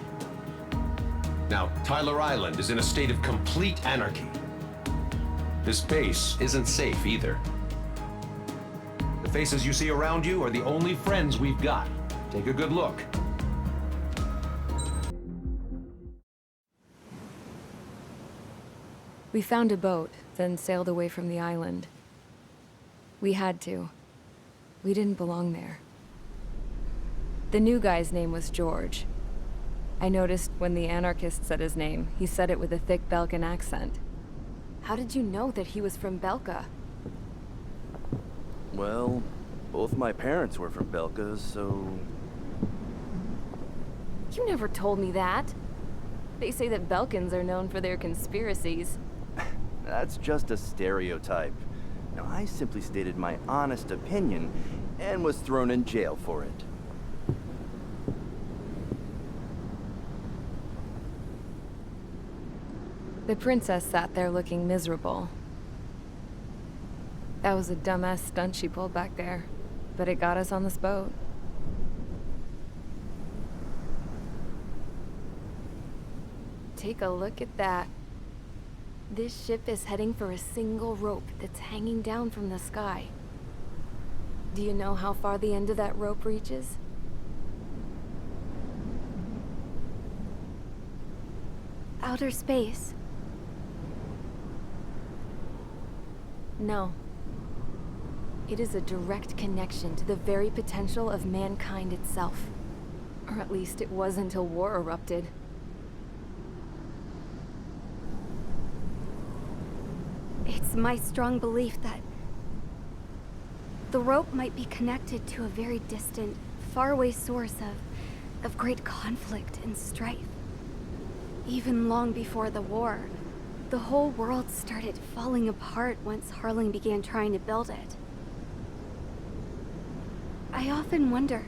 Now, Tyler Island is in a state of complete anarchy. This base isn't safe either. The faces you see around you are the only friends we've got. Take a good look. We found a boat, then sailed away from the island. We had to. We didn't belong there. The new guy's name was George. I noticed when the anarchist said his name, he said it with a thick Belkan accent. How did you know that he was from Belka? Well, both my parents were from Belka, so... You never told me that. They say that Belkans are known for their conspiracies. That's just a stereotype. Now, I simply stated my honest opinion and was thrown in jail for it. The princess sat there looking miserable. That was a dumbass stunt she pulled back there, but it got us on this boat. Take a look at that. This ship is heading for a single rope that's hanging down from the sky. Do you know how far the end of that rope reaches? Outer space. No. It is a direct connection to the very potential of mankind itself. Or at least it was until war erupted. It's my strong belief that the rope might be connected to a very distant, faraway source of great conflict and strife. Even long before the war, the whole world started falling apart once Harling began trying to build it. I often wonder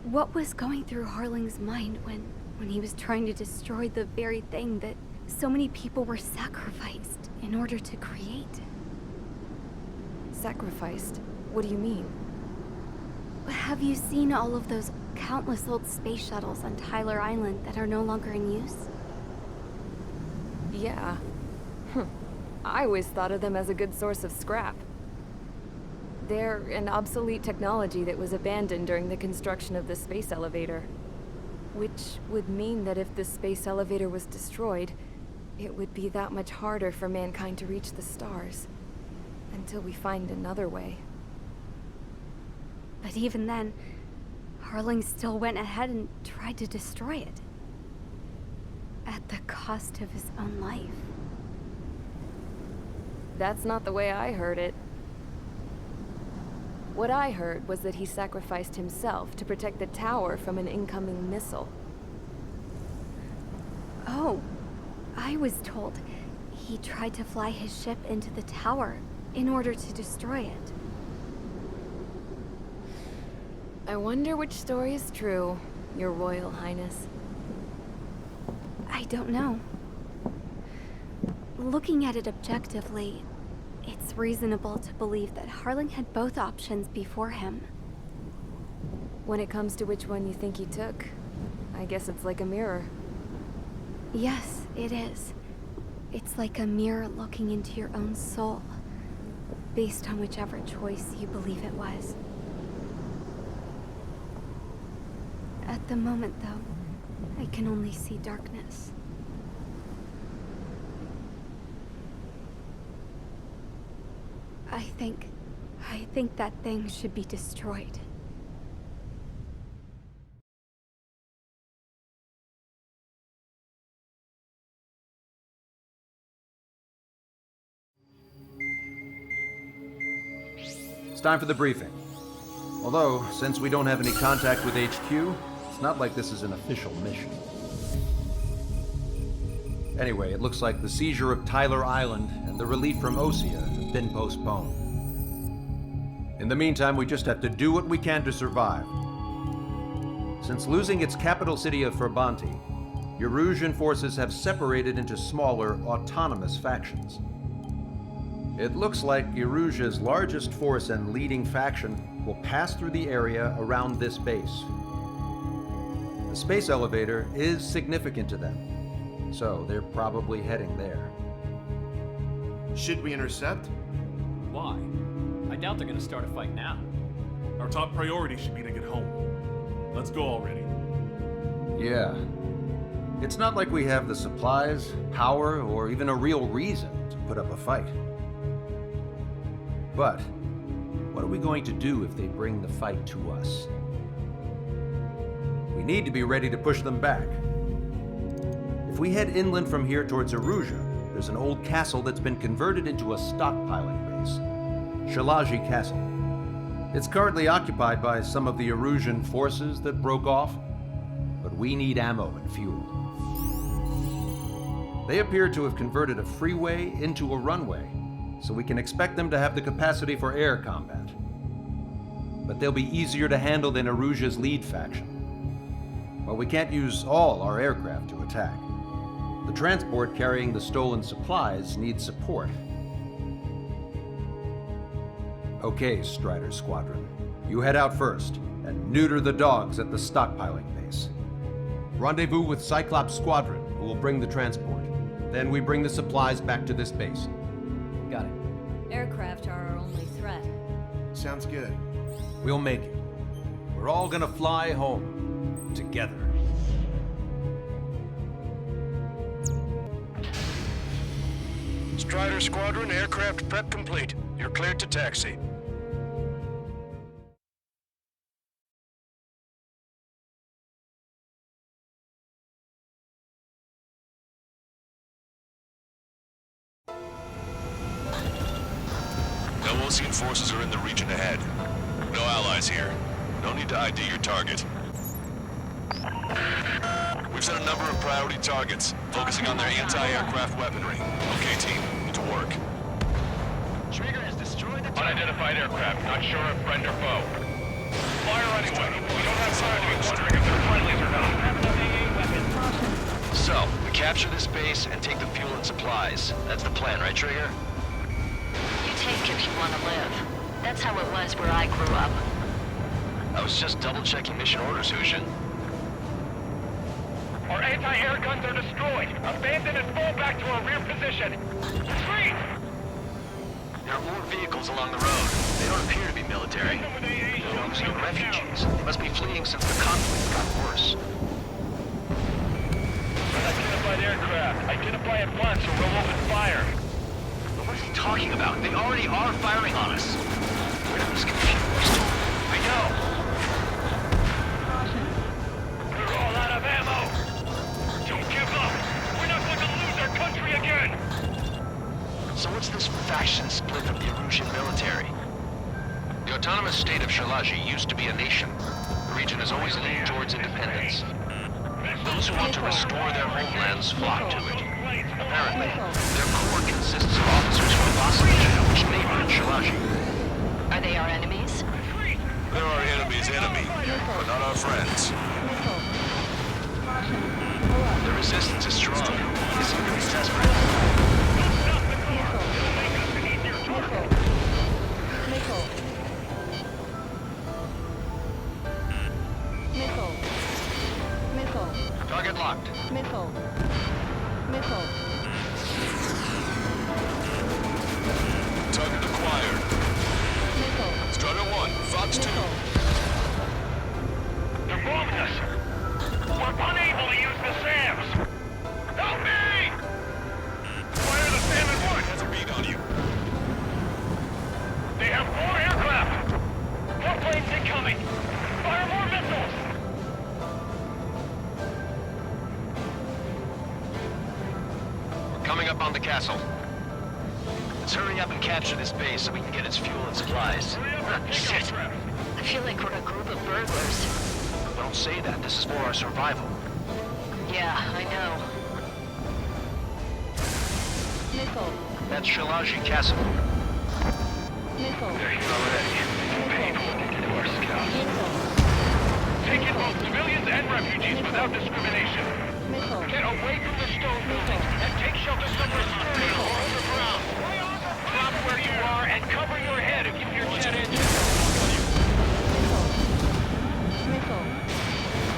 what was going through Harling's mind when he was trying to destroy the very thing that so many people were sacrificed in order to create. Sacrificed? What do you mean? Have you seen all of those countless old space shuttles on Tyler Island that are no longer in use? Yeah. I always thought of them as a good source of scrap. They're an obsolete technology that was abandoned during the construction of the space elevator. Which would mean that if the space elevator was destroyed, it would be that much harder for mankind to reach the stars. Until we find another way. But even then, Harling still went ahead and tried to destroy it. At the cost of his own life. That's not the way I heard it. What I heard was that he sacrificed himself to protect the tower from an incoming missile. Oh, I was told he tried to fly his ship into the tower in order to destroy it. I wonder which story is true, Your Royal Highness. I don't know. Looking at it objectively, it's reasonable to believe that Harling had both options before him. When it comes to which one you think he took, I guess it's like a mirror. Yes, it is. It's like a mirror looking into your own soul, based on whichever choice you believe it was. At the moment, though, I can only see darkness. I think that thing should be destroyed. It's time for the briefing. Although, since we don't have any contact with HQ, it's not like this is an official mission. Anyway, it looks like the seizure of Tyler Island and the relief from Osea have been postponed. In the meantime, we just have to do what we can to survive. Since losing its capital city of Ferbanti, Erusian forces have separated into smaller, autonomous factions. It looks like Erusia's largest force and leading faction will pass through the area around this base. The space elevator is significant to them, so they're probably heading there. Should we intercept? Why? I doubt they're gonna start a fight now. Our top priority should be to get home. Let's go already. Yeah. It's not like we have the supplies, power, or even a real reason to put up a fight. But what are we going to do if they bring the fight to us? We need to be ready to push them back. If we head inland from here towards Erusia, there's an old castle that's been converted into a stockpiling base. Shalaji Castle. It's currently occupied by some of the Erusian forces that broke off, but we need ammo and fuel. They appear to have converted a freeway into a runway, so we can expect them to have the capacity for air combat. But they'll be easier to handle than Erusia's lead faction. While we can't use all our aircraft to attack, the transport carrying the stolen supplies needs support. Okay, Strider Squadron. You head out first, and neuter the dogs at the stockpiling base. Rendezvous with Cyclops Squadron, who will bring the transport. Then we bring the supplies back to this base. Got it. Aircraft are our only threat. Sounds good. We'll make it. We're all gonna fly home. Together. Strider Squadron, aircraft prep complete. You're cleared to taxi. No Ocean forces are in the region ahead. No allies here. No need to ID your target. We've set a number of priority targets, focusing on their anti-aircraft weaponry. Okay, team, to work. Trigger has destroyed the unidentified aircraft. Not sure if friend or foe. Fire anyway. We don't have time to be wondering if they're friendlies or not. So, we capture this base and take the fuel and supplies. That's the plan, right, Trigger? You take if you want to live. That's how it was where I grew up. I was just double-checking mission orders, Hushin. Our anti-air guns are destroyed. Abandon and fall back to our rear position. Retreat! There are more vehicles along the road. They don't appear to be military. They're Ocean refugees. They must be fleeing since the conflict got worse. Unidentified aircraft. Identify at once or we'll open fire. But what is he talking about? They already are firing on us. We're just confused. I know. We're all out of ammo. Don't give up. We're not going to lose our country again. So what's this faction split of the Erusian military? The autonomous state of Shalaji used to be a nation. The region has always leaned towards independence. Those who want to restore their homelands flock to it. Apparently, their core consists of officers from Bosnia, which neighbor in Shalaji. Are they our enemies? They're our enemy's enemy, but not our friends. The resistance is strong. They seem to be desperate. Target locked. Missile. Missile. Target acquired. Missile. Strider 1, Fox 2. They're bombing us. We're unable to use the SAMs. Help me! Fire the SAM at once. Has a bead on you. They have 4 aircraft. More planes incoming. Fire more missiles. Coming up on the castle. Let's hurry up and capture this base so we can get its fuel and supplies. Shit. I feel like we're a group of burglars. Don't say that. This is for our survival. Yeah, I know. Missile. That's Shalaji Castle. Missile. They're here already. People into our scouts. Take in both civilians and refugees without discrimination. Missile. Get away from the stone buildings and take shelter somewhere sturdy or underground. Drop where you are and cover your head if you hear jet engines. Missile.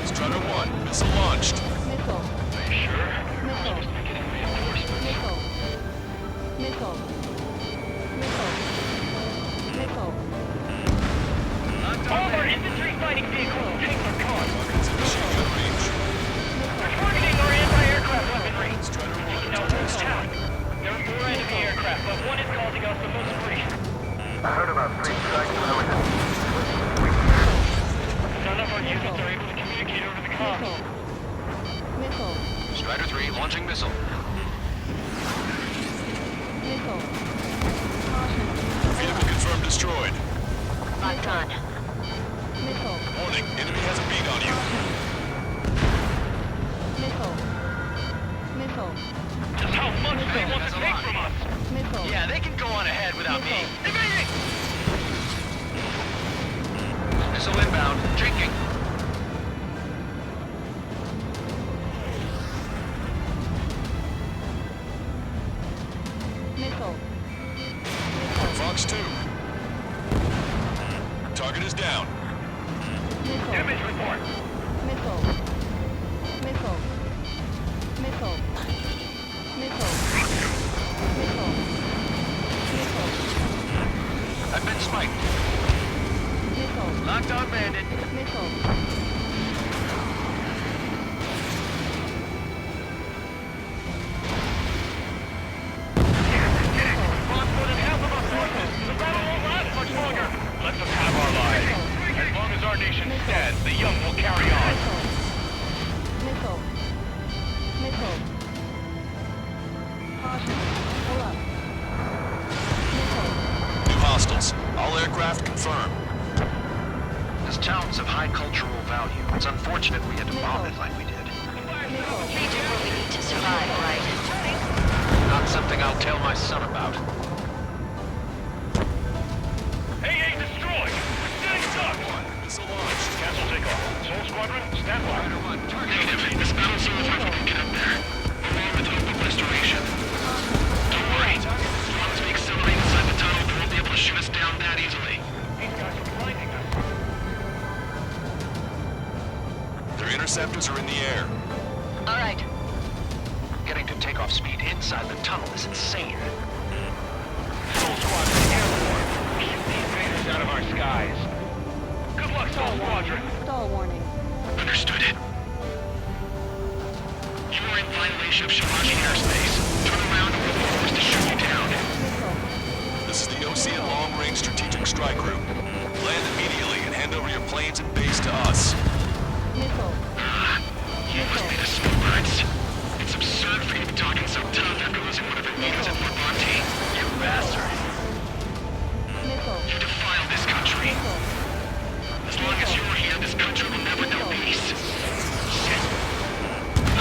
Strider 1, missile launched. Missile. Are you sure? Missile. Just getting reinforcements. Missile. Missile. Missile. Missile. All our infantry fighting vehicles take their cars. Target's in machine gun range. They're targeting our anti-aircraft weaponry. Now, who's town? There are 4 enemy aircraft, but one is causing us the most grief. I heard about 3 strikes when I was in... None of our units are able to communicate over the comms. Missile. Strider 3 launching missile. Missile. Vehicle confirmed destroyed. Locked on. Missile. Warning, enemy has a bead on you. Missile. Missile. Just how much do they want to take from us? Missile. Yeah, they can go on ahead without me. Evading! Missile inbound. Drinking. Missile. Fox 2. Target is down. Missile. Damage report. Missile. Missile. Missile. Missile. Missile. Missile. I've been spiked. Missile. Locked on bandit. Missile. Lost more than half of our forces. The battle won't last much longer. Let them have our lives. As long as our nation stands, the young will carry on. Missile. Missile. Caution. Pull up. Missile. New hostile. aircraft confirmed. This town's of high cultural value. It's unfortunate we had to bomb it like we did. They do what we need to survive, right? Not something I'll tell my son about. AA destroyed! We're staying stuck! Missile launched. Cancel takeoff. Soul Squadron, stand by. Negative. This battle seems like we can get up there. Along with hope of restoration. Don't worry. Once we accelerate inside the tunnel, they won't be able to shoot us down that easily. These guys are blinding us. Their interceptors are in the air. All right. Getting to takeoff speed inside the tunnel is insane. Soul Squadron, airborne. Keep these invaders out of our skies. Good luck, Soul Squadron. Stall warning. Understood. You are in violation of Shalashi airspace. Turn around or we'll be forced to shoot you down. This is the Ocean Long-Range Strategic Strike Group. Land immediately and hand over your planes and base to us. Missile. You must be the snowbirds. It's absurd for you to be talking so tough after losing one of your leaders at Fort Monty. You bastard. Missile. You defile this country. As long as you're here, this country will never know peace. Shit.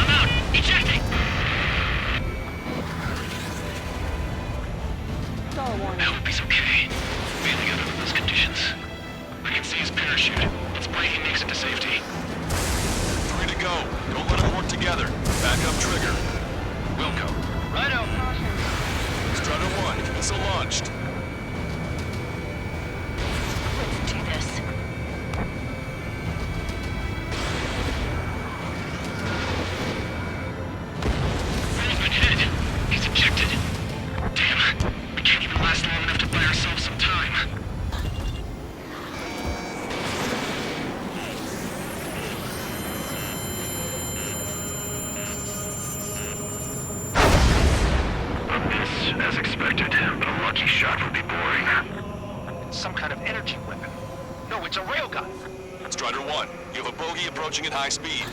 I'm out. Ejecting. Stall warning. I hope he's okay. Failing under those conditions. I can see his parachute. Let's pray he makes it to safety. Free to go. Don't let them work together. Back up trigger. Wilco. Righto. Strutter 1, missile launched. Let's do this. Roll's been hit. He's ejected. Damn. We can't even last long enough to buy ourselves some time. As expected, but a lucky shot would be boring. It's some kind of energy weapon. No, it's a railgun. Strider 1, you have a bogey approaching at high speed.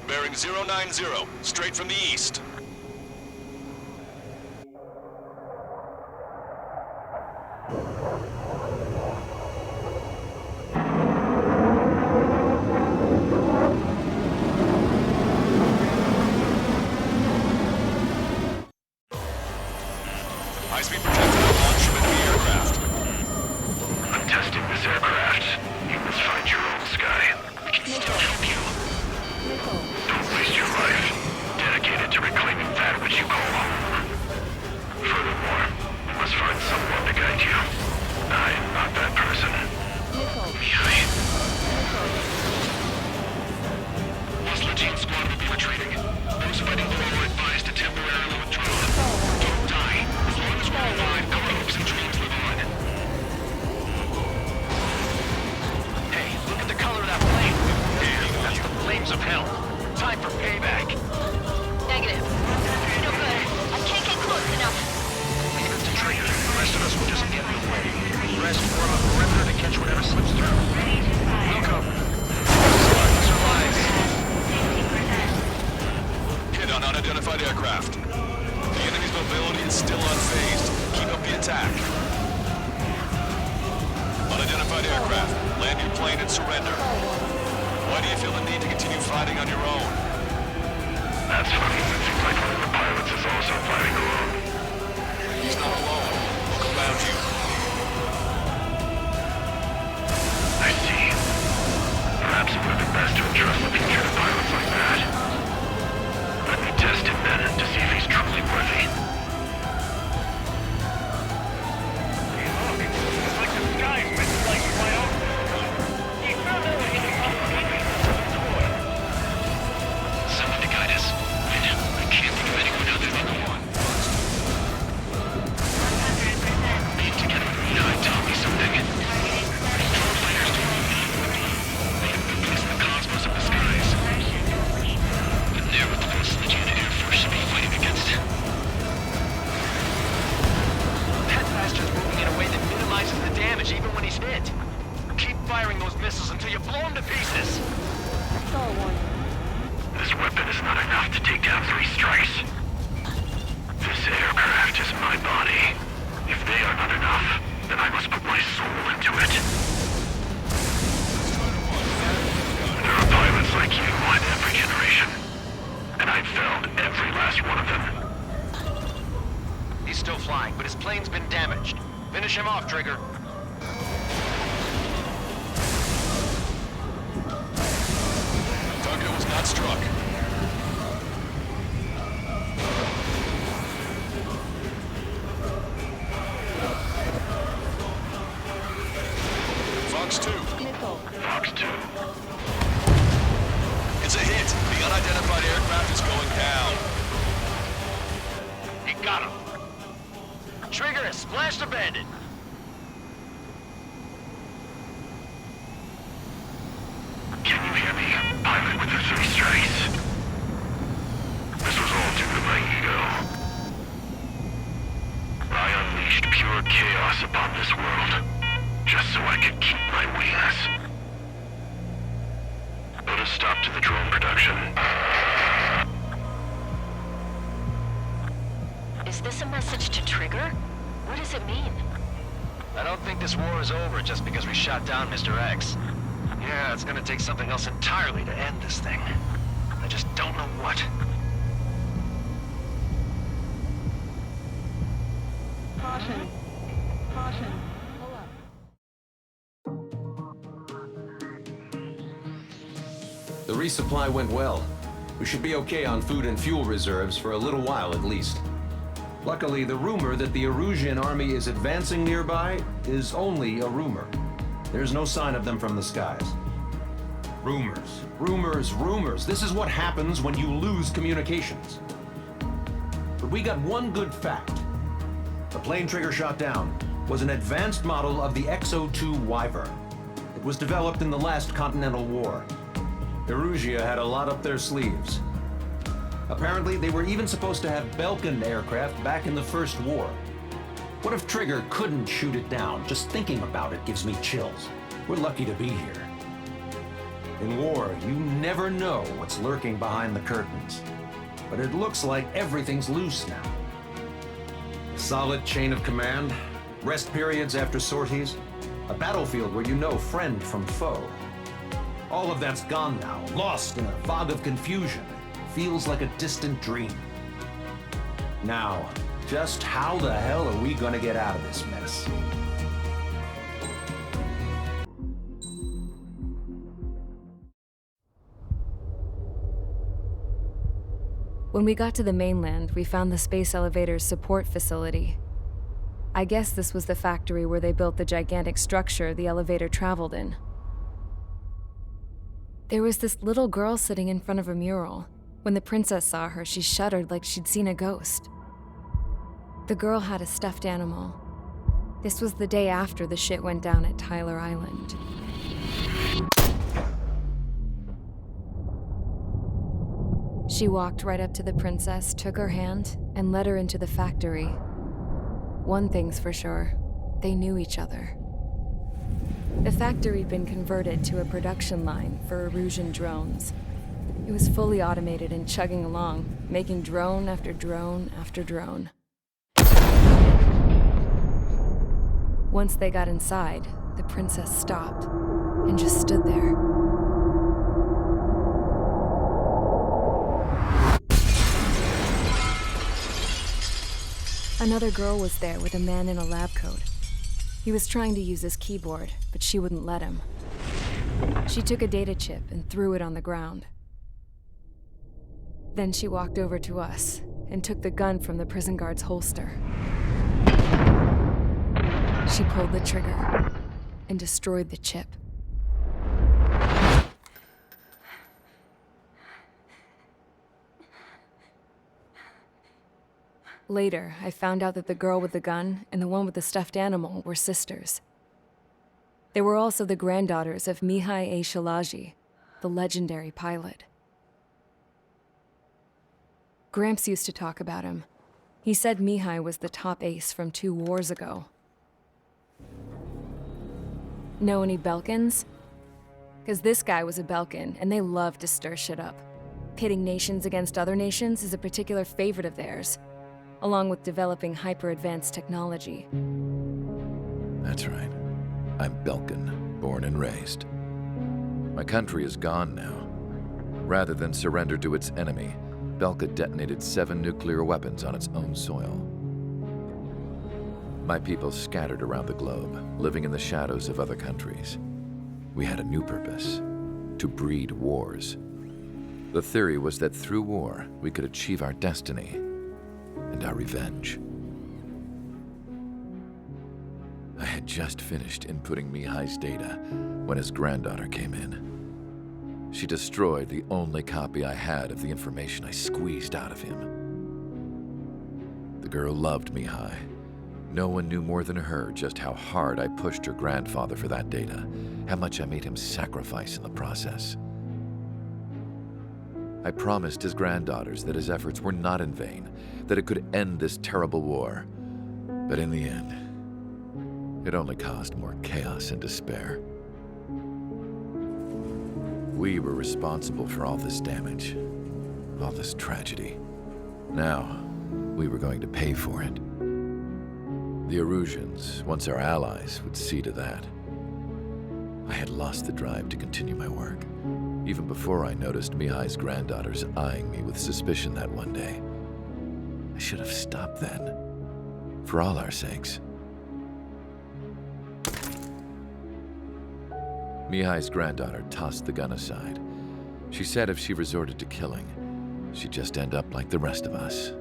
Bearing 090, straight from the east. High-speed projectile launch from the aircraft. I'm testing this aircraft. You must find your own sky. We can still help you. Don't waste your life. Dedicated to reclaiming that which you call home. Furthermore, you must find someone to guide you. I am not that person. Missile. Lost Legion squad will be retreating. Those fighting below are advised to temporarily withdraw. Don't die. As long as we're alive, our hopes and dreams live on. Hey, look at the color of that flame. Yeah, that's the flames of hell. Time for payback. Negative. No good. I can't get close enough. Leave it to trigger. The rest of us will just get in the way. The rest form a perimeter to catch whatever slips through. Welcome. Survives. Hit on unidentified aircraft. The enemy's mobility is still unfazed. Keep up the attack. Unidentified aircraft. Land your plane and surrender. Why do you feel the need to continue fighting on your own? That's funny. It seems like one of the pilots is also fighting alone. He's not alone. Look around you. I see. Perhaps it would have been best to entrust the future to pilots like that. Let me test him then to see if he's truly worthy. Hey, look. It's like the sky's meant to like fly over. He found out what he can possibly Someone to guide us. I can't think of anyone other than the one. Being together with Mina taught me something. Control fighters don't need they have been placed in the cosmos of the skies. But they're what the Lost Legion Air Force should be fighting against. That bastard's moving in a way that minimizes the damage even when he's hit. Keep firing those missiles until you blow him to pieces. Stall warning. This weapon is not enough to take down 3 strikes. This aircraft is my body. If they are not enough, then I must put my soul into it. damaged. Finish him off, Trigger. Target was not struck. Fox 2. Fox 2. It's a hit. The unidentified aircraft is going down. He got him. Trigger has splashed a bandit. Can you hear me, pilot with the 3 strikes? This was all due to my ego. I unleashed pure chaos upon this world, just so I could keep my wings. Put a stop to the drone production. Is this a message to Trigger? What does it mean? I don't think this war is over just because we shot down Mr. X. Yeah, it's gonna take something else entirely to end this thing. I just don't know what. Caution. Caution. Pull up. The resupply went well. We should be okay on food and fuel reserves for a little while at least. Luckily, the rumor that the Erusian army is advancing nearby is only a rumor. There's no sign of them from the skies. Rumors, rumors, rumors. This is what happens when you lose communications. But we got one good fact. The plane Trigger shot down was an advanced model of the XO-2 Wyvern. It was developed in the last Continental War. Erusia had a lot up their sleeves. Apparently, they were even supposed to have Belkin aircraft back in the First War. What if Trigger couldn't shoot it down? Just thinking about it gives me chills. We're lucky to be here. In war, you never know what's lurking behind the curtains. But it looks like everything's loose now. A solid chain of command, rest periods after sorties, a battlefield where you know friend from foe. All of that's gone now, lost in a fog of confusion. Feels like a distant dream. Now, just how the hell are we gonna get out of this mess? When we got to the mainland, we found the space elevator's support facility. I guess this was the factory where they built the gigantic structure the elevator traveled in. There was this little girl sitting in front of a mural. When the princess saw her, she shuddered like she'd seen a ghost. The girl had a stuffed animal. This was the day after the shit went down at Tyler Island. She walked right up to the princess, took her hand, and led her into the factory. One thing's for sure, they knew each other. The factory'd been converted to a production line for Erusian drones. It was fully automated and chugging along, making drone after drone after drone. Once they got inside, the princess stopped and just stood there. Another girl was there with a man in a lab coat. He was trying to use his keyboard, but she wouldn't let him. She took a data chip and threw it on the ground. Then she walked over to us and took the gun from the prison guard's holster. She pulled the trigger and destroyed the chip. Later, I found out that the girl with the gun and the one with the stuffed animal were sisters. They were also the granddaughters of Mihai Acelive-RU, the legendary pilot. Gramps used to talk about him. He said Mihai was the top ace from 2 wars ago. Know any Belkins? Because this guy was a Belkin, and they love to stir shit up. Pitting nations against other nations is a particular favorite of theirs, along with developing hyper-advanced technology. That's right. I'm Belkin, born and raised. My country is gone now. Rather than surrender to its enemy, Belka detonated 7 nuclear weapons on its own soil. My people scattered around the globe, living in the shadows of other countries. We had a new purpose: to breed wars. The theory was that through war, we could achieve our destiny and our revenge. I had just finished inputting Mihai's data when his granddaughter came in. She destroyed the only copy I had of the information I squeezed out of him. The girl loved Mihai. No one knew more than her just how hard I pushed her grandfather for that data, how much I made him sacrifice in the process. I promised his granddaughters that his efforts were not in vain, that it could end this terrible war. But in the end, it only caused more chaos and despair. We were responsible for all this damage, all this tragedy. Now, we were going to pay for it. The Erusians, once our allies, would see to that. I had lost the drive to continue my work, even before I noticed Mihai's granddaughters eyeing me with suspicion that one day. I should have stopped then, for all our sakes. Mihai's granddaughter tossed the gun aside. She said if she resorted to killing, she'd just end up like the rest of us.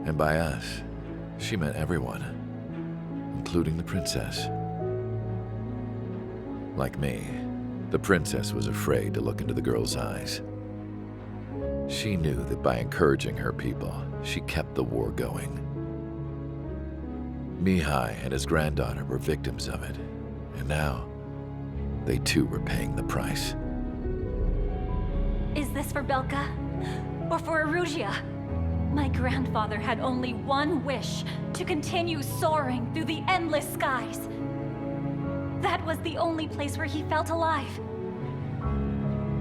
And by us, she meant everyone, including the princess. Like me, the princess was afraid to look into the girl's eyes. She knew that by encouraging her people, she kept the war going. Mihai and his granddaughter were victims of it, and now, they too were paying the price. Is this for Belka? Or for Erussia? My grandfather had only one wish: to continue soaring through the endless skies. That was the only place where he felt alive.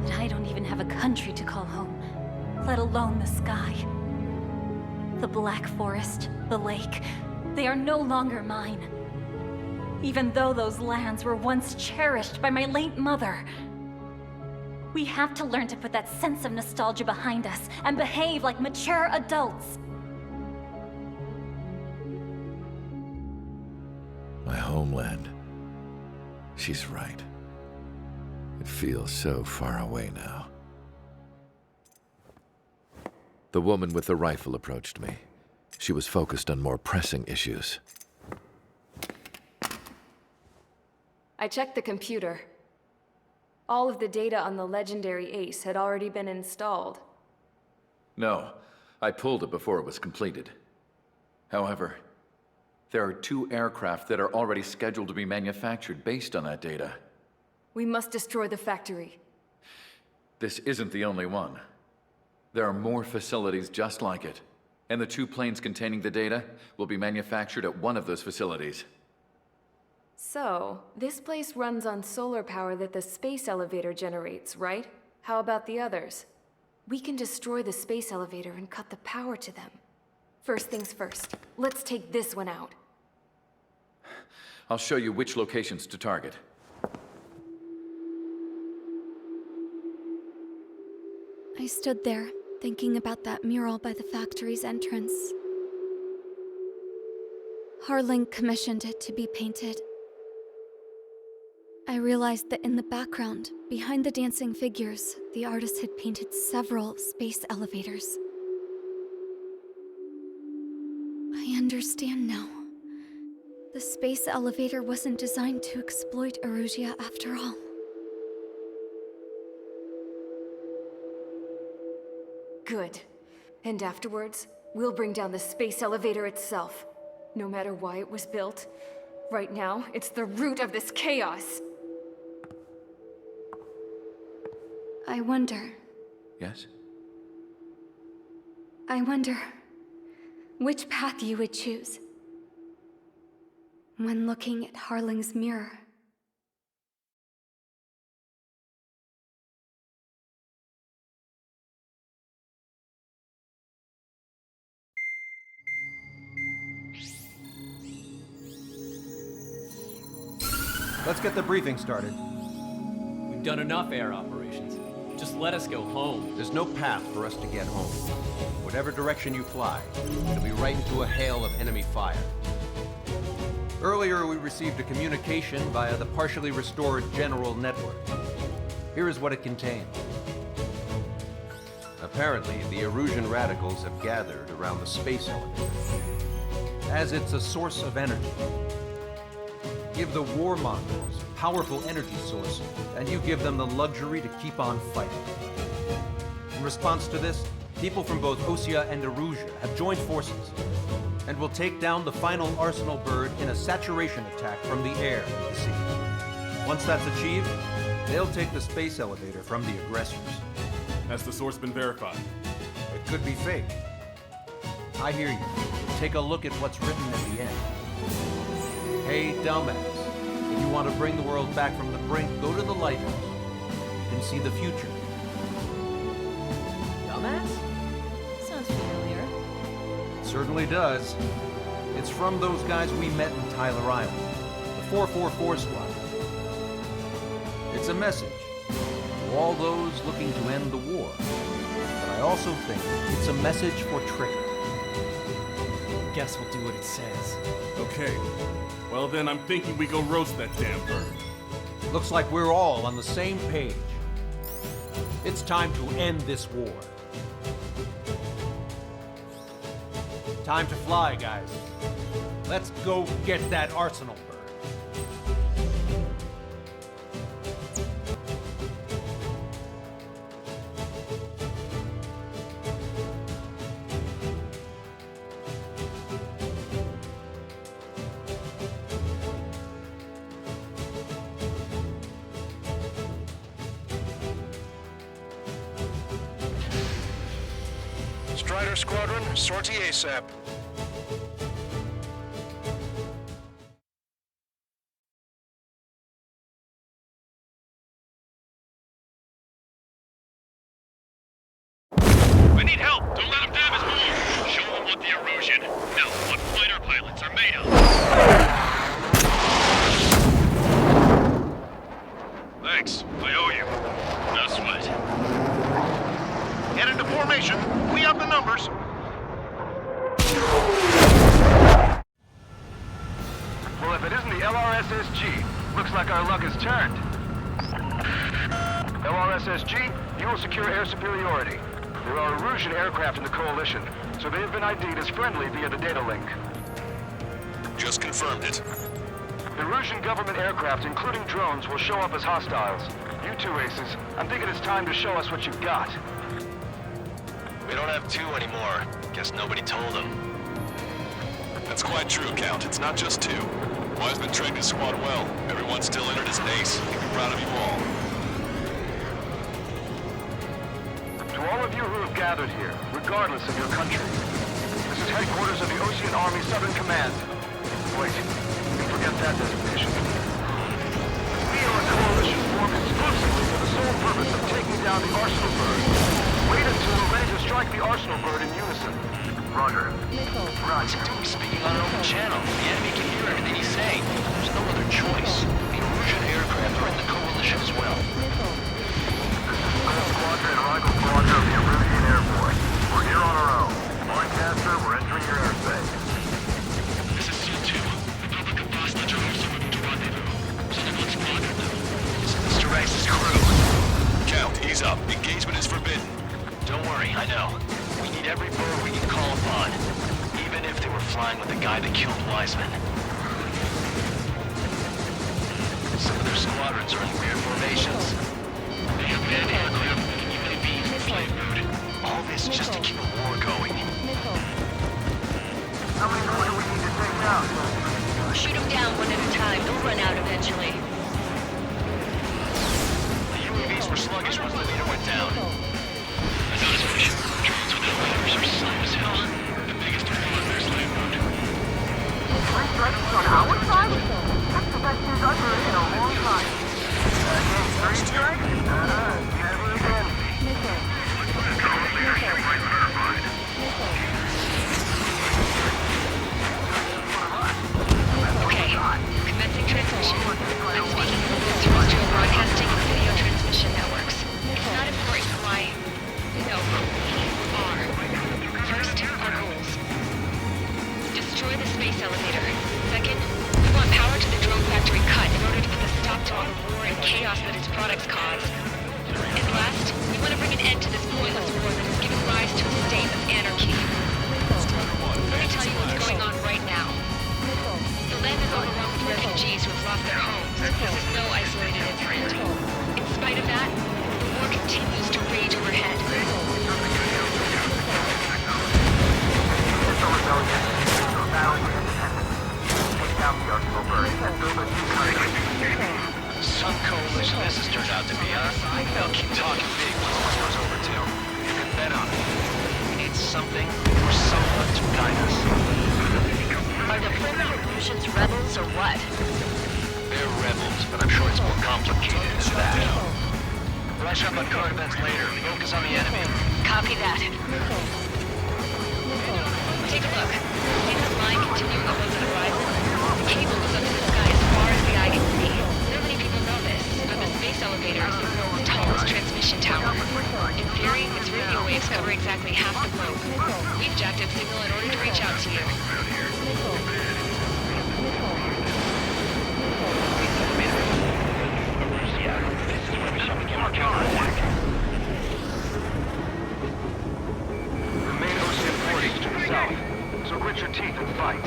But I don't even have a country to call home, let alone the sky. The Black Forest, the lake, they are no longer mine. Even though those lands were once cherished by my late mother. We have to learn to put that sense of nostalgia behind us and behave like mature adults. My homeland. She's right. It feels so far away now. The woman with the rifle approached me. She was focused on more pressing issues. I checked the computer. All of the data on the legendary Ace had already been installed. No, I pulled it before it was completed. However, there are 2 aircraft that are already scheduled to be manufactured based on that data. We must destroy the factory. This isn't the only one. There are more facilities just like it, and the 2 planes containing the data will be manufactured at one of those facilities. So, this place runs on solar power that the space elevator generates, right? How about the others? We can destroy the space elevator and cut the power to them. First things first, let's take this one out. I'll show you which locations to target. I stood there, thinking about that mural by the factory's entrance. Harling commissioned it to be painted. I realized that in the background, behind the dancing figures, the artist had painted several space elevators. I understand now. The space elevator wasn't designed to exploit Erussia after all. Good. And afterwards, we'll bring down the space elevator itself. No matter why it was built. Right now, it's the root of this chaos. I wonder. Yes? I wonder which path you would choose when looking at Harling's mirror. Let's get the briefing started. We've done enough air operations. Just let us go home. There's no path for us to get home. Whatever direction you fly, it'll be right into a hail of enemy fire. Earlier, we received a communication via the partially restored general network. Here is what it contained. Apparently, the Erusian radicals have gathered around the space elevator, as it's a source of energy. Give the warmongers a powerful energy source, and you give them the luxury to keep on fighting. In response to this, people from both Osea and Erusia have joined forces, and will take down the final Arsenal bird in a saturation attack from the air and the sea. Once that's achieved, they'll take the space elevator from the aggressors. Has the source been verified? It could be fake. I hear you. Take a look at what's written at the end. Hey, dumbass. If you want to bring the world back from the brink, go to the Lighthouse. You can see the future. Dumbass? Sounds familiar. It certainly does. It's from those guys we met in Tyler Island, the 444 squad. It's a message to all those looking to end the war. But I also think it's a message for Trigger. Guess we'll do what it says. Okay. Well then, I'm thinking we go roast that damn bird. Looks like we're all on the same page. It's time to end this war. Time to fly, guys. Let's go get that Arsenal bird. Strider Squadron, sortie ASAP. We need help! Don't let them damage more! Show them what the Erusian, no, what fighter pilots are made of! Thanks, I owe you. No sweat. Get into formation. We have the numbers. Well, if it isn't the LRSSG, looks like our luck has turned. LRSSG, you will secure air superiority. There are Erusian aircraft in the Coalition, so they have been ID'd as friendly via the data link. Just confirmed it. Erusian government aircraft, including drones, will show up as hostiles. You two aces, I'm thinking it's time to show us what you've got. We don't have two anymore. Guess nobody told them. That's quite true, Count. It's not just two. Wiseman trained his squad well. Everyone's still entered as an ace. He'll be proud of you all. To all of you who have gathered here, regardless of your country, this is headquarters of the Ocean Army Southern Command. Wait, you forget that designation. We are a coalition formed exclusively for the sole purpose of taking down the Arsenal bird. Wait until we're ready to strike the Arsenal bird in unison. Roger. What's he doing speaking on an open channel? The enemy can hear everything he's saying. There's no other choice. The Erusian aircraft are in the coalition as well. Gold Squadron and Rival Squadron of the Erusian Air Force. We're here on our own. Lancaster, we're entering your airspace. This is SEAL-2. Republic of Bosnia are also moving to rendezvous. Sending on squadron now. This is Mr. Rex's crew. Count, ease up. Engagement is forbidden. Don't worry, I know. We need every bird we can call upon. Even if they were flying with the guy that killed Wiseman. Some of their squadrons are in weird formations. They have manned aircraft and UAVs in flight mode. All this just to keep a war going. How many more do we need to take out? Shoot them down one at a time. They'll run out eventually. The UAVs were sluggish once the leader went down. I noticed for sure. Drones without fighters are slow as hell. The biggest flaw in their slave mode. 3 strikes on our side? That's the best news I've heard in a long time. 3 strikes? Never again. Okay, commencing transmission. I'm speaking from the terrestrial broadcasting and video transmission networks. It's not important This is no isolated incident. In spite of that, the war continues to rage overhead. Some coalition this has turned out to be, huh? They'll keep talking big when the war's over, too. You can bet on it. We need something or someone to guide us. Are the former Erusians rebels or what? They're rebels, but I'm sure it's more complicated than that. Brush up on current events later. Focus on the enemy. Copy that. Take a look. See that line continuing above the horizon? The cable goes up to the sky as far as the eye can see. Not many people know this, but the space elevator is the world's tallest transmission tower. In theory, its radio waves cover exactly half the globe. We've jacked its signal in order to reach out to you. The main ocean port is to the south, so grit your teeth and fight.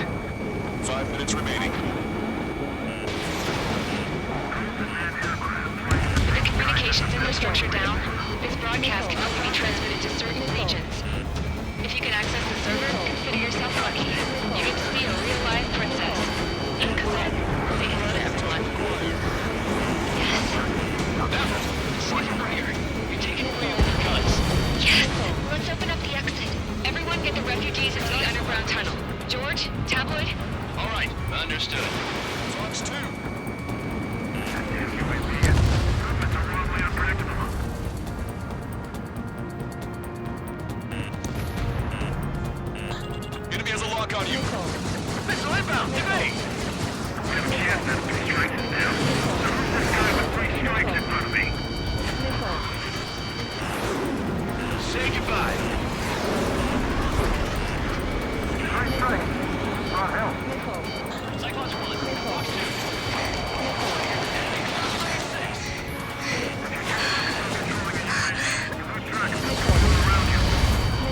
5 minutes remaining. With the communications infrastructure down, this broadcast can only be transmitted to certain regions. If you can access the server, consider yourself lucky. You get to see a real-life princess. And Colette, say hello to everyone. Yes. It's like here. You're taking away all the guns. Yes! Let's open up the exit. Everyone get the refugees into the underground tunnel. George, Tabloid? All right, understood. Fox 2. Enemy has a lock on you. Missile inbound! Evade! We have a chance to have 3 strikes down. So who's this guy with 3 strikes in front of me? Say goodbye. 3 strikes. Not help. Cyclones 1, Fox 2.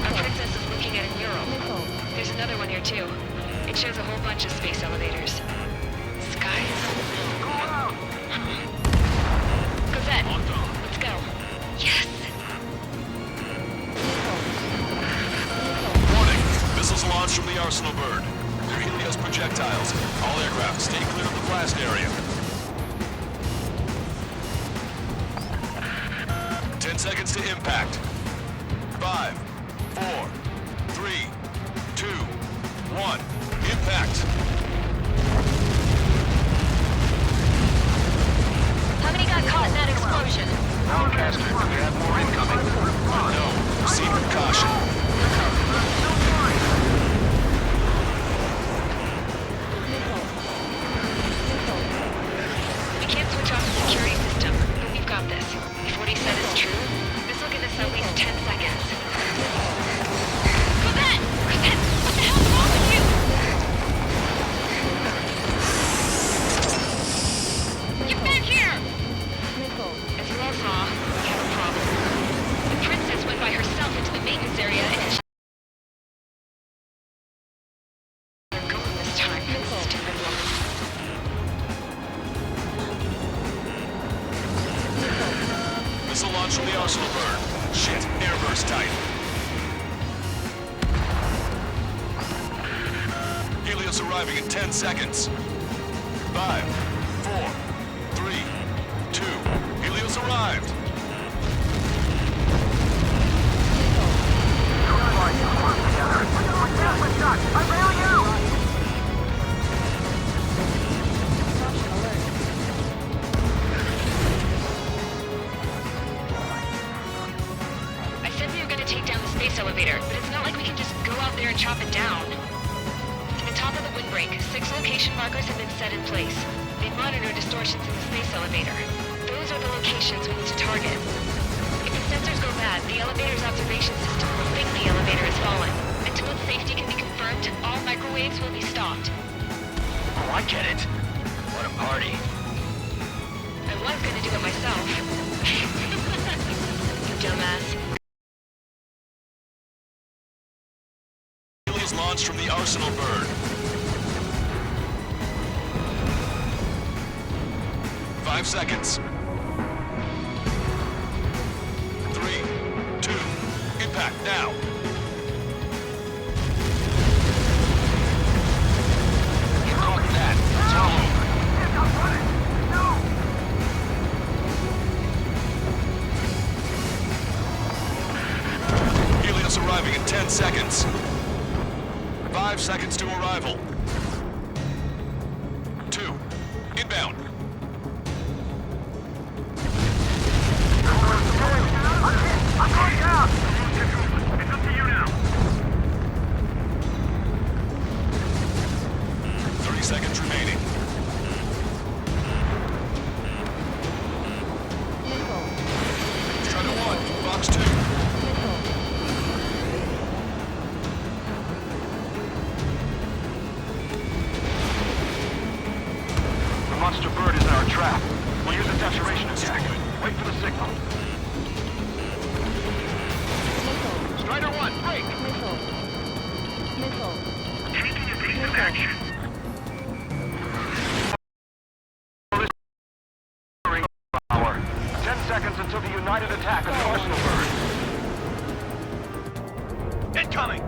A princess is looking at a mural. There's another one here too. It shows a whole bunch of space elevators. Skies. Cosette, let's go. Yes! Warning. Missiles launched from the Arsenal bird. They're Helios projectiles. All aircraft, stay clear of the blast area. 10 seconds to impact. 5, 4, 3, 2, 1. Impact. How many got caught in that explosion? Broadcaster, do we have more incoming? No. Proceed with caution. We can't switch off the security system, but we've got this. If what he said is true, this will give us at least 10 seconds. Cosette! Cosette! What the hell's wrong with you? Get back here! As you all saw, we have a problem. The princess went by herself into the maintenance area and has UNKOWN this time. Stupid woman. Missile launch from the Arsenal bird. Shit, airburst type. Helios arriving in 10 seconds. 5, 4, 3, 2. Helios arrived. I bail you! I said we were going to take down the space elevator, but it's not like we can just go out there and chop it down. To the top of the windbreak, 6 location markers have been set in place. They monitor distortions in the space elevator. Those are the locations we need to target. If the sensors go bad, the elevator's observation system will think the elevator has fallen. Until its safety can be confirmed, all microwaves will be stopped. Oh, I get it. What a party. I was going to do it myself. You dumbass. Helios launched from the Arsenal bird. 5 seconds. 3, 2, impact now. You caught that. It's all over. Helios arriving in 10 seconds. 5 seconds to arrival. 2, inbound. I'm going down! It's up to you now. 30 seconds remaining. Strider 1, Fox 2. The monster bird is in our trap. We'll use a saturation attack. Wait for the signal. Strider 1, break! Taking a decent action. Power. 10 seconds until the united attack of the Arsenal bird. Incoming!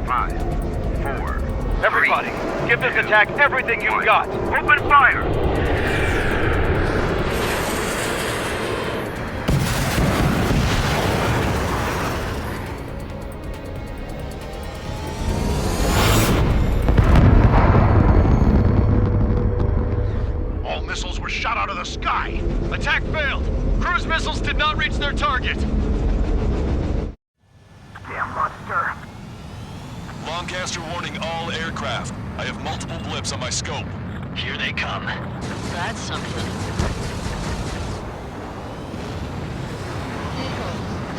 5, 4. Everybody, give this attack everything you've got. Open fire! All missiles were shot out of the sky. Attack failed. Cruise missiles did not reach their target. Damn monster. Lancaster warning all aircraft. I have multiple blips on my scope. Here they come. That's something.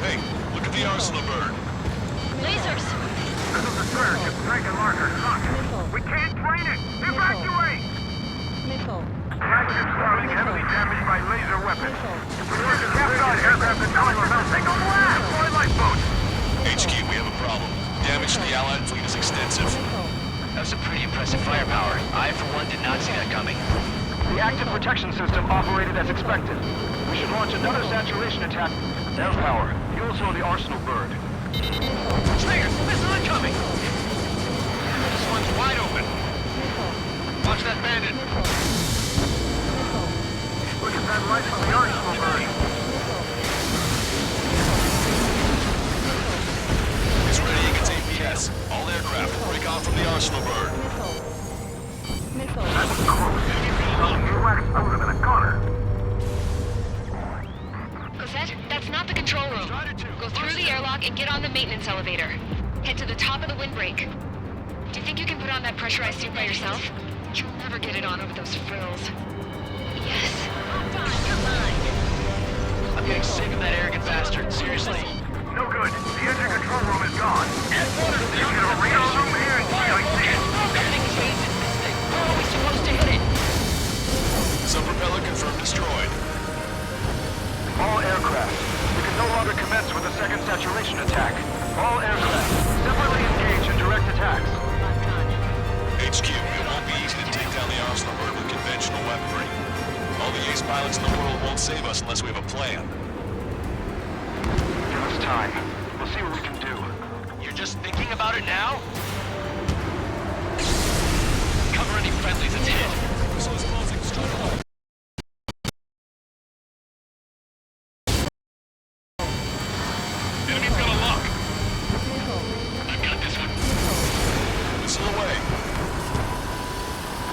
Hey, look at the Arsenal bird. Lasers! This is a surge of Dragon Marker Suck. We can't train it! Evacuate! Flagship Starling heavily damaged by laser weapons. Captain aircraft and telephone. Take a blast! Deploy lifeboats! HQ, we have a problem. Damage to the Allied fleet is extensive. That's some pretty impressive firepower. I, for one, did not see that coming. The active protection system operated as expected. We should launch another saturation attack. Air power. Fuel for the Arsenal bird. Stinger, missile incoming! This one's wide open. Watch that bandit. Look at that light from the Arsenal bird. It's readying its APS. All aircraft, break off from the Arsenal bird. That's close. You waxed out of in a corner. Cosette, that's not the control room. Go through the airlock and get on the maintenance elevator. Head to the top of the windbreak. Do you think you can put on that pressurized suit by yourself? You'll never get it on over those frills. Yes. I'm getting sick of that arrogant bastard. Seriously. No good. The engine control room is gone. You get a radar room here and I see it. Everything's phased. How are we supposed to hit it? Sub-propeller confirmed destroyed. All aircraft. We can no longer commence with a second saturation attack. All aircraft, separately engage in direct attacks. HQ, it won't be easy to take down the Arsenal bird with conventional weaponry. All the ace pilots in the world won't save us unless we have a plan. Give us time. We'll see what we can do. You're just thinking about it now? Cover any friendlies, it's hit. Missiles closing, strike one. Enemy's got a lock. I've got this one. Missile away.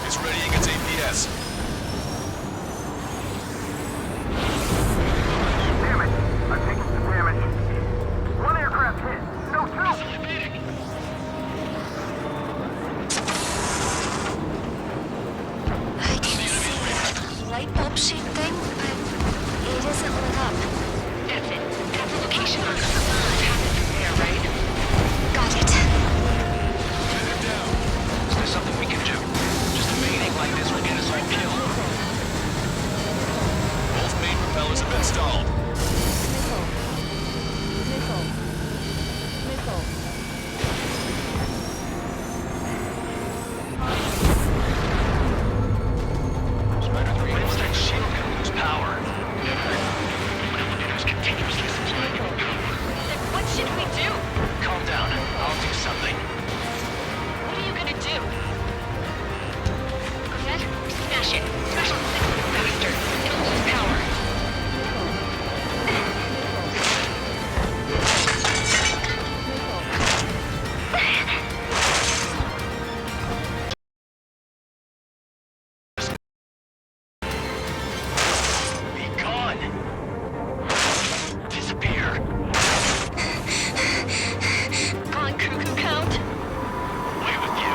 It's readying its APS. Damn it. I'm taking some damage. One aircraft hit. No, two. I can see a light bulb shaped thing, but it isn't lit up. That's it. That's the location marker. It's happened from there, right? Got it. Is there something we can do? Just evading like this will get us all killed. Push it. Smash the thing a little faster. It'll lose power. Be gone. Disappear. On cuckoo count. Away with you.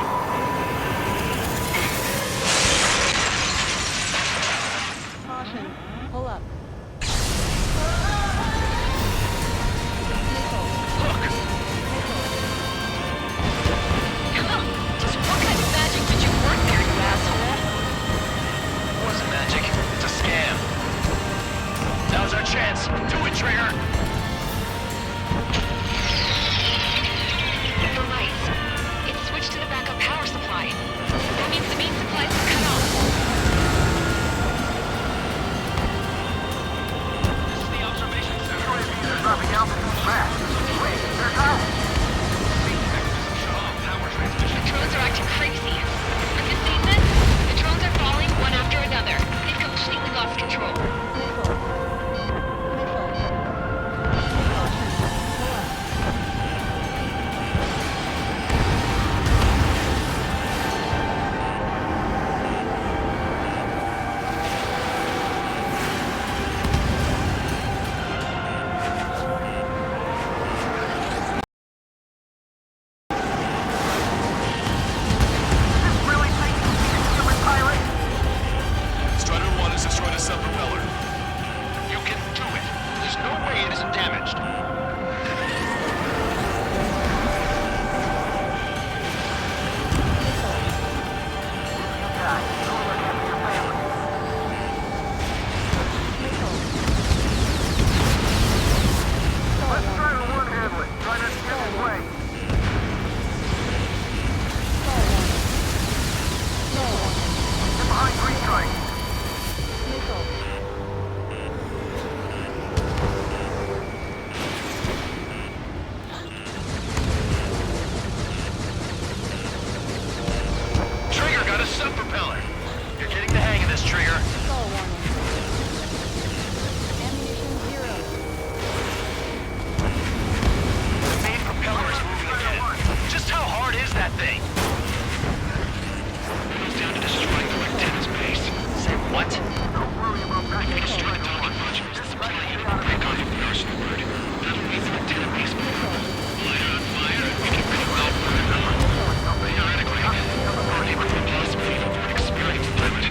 Caution. Pull up. Just what kind of magic did you work there, you asshole? It wasn't magic. It's a scam. Now's our chance. Do it, Trigger. The lights. It switched to the backup power supply. That means the main supplies are cut off. This is the observation center. They're dropping altitude fast. Wait, they're out. The drones are acting crazy. Have you seen this? The drones are falling one after another. They've completely lost control. Strider 1 has destroyed a sub-propeller. You can do it. There's no way it isn't damaged. Let's try to one-handle it. Try not to get in the way. Get behind green strike. Trigger got a sub-propeller. You're getting the hang of this, Trigger. Stall warning. Ammunition 0. The main propeller is moving again. Just how hard is that thing? It goes down to destroying the lieutenant's base. Say what? Don't worry about that. Destroy the target modules. The supply unit will break off from the arsenal bird. That'll be the lieutenant base. Light it on fire and we can really well burn it on. Theoretically, our neighbor could possibly be an experienced pilot.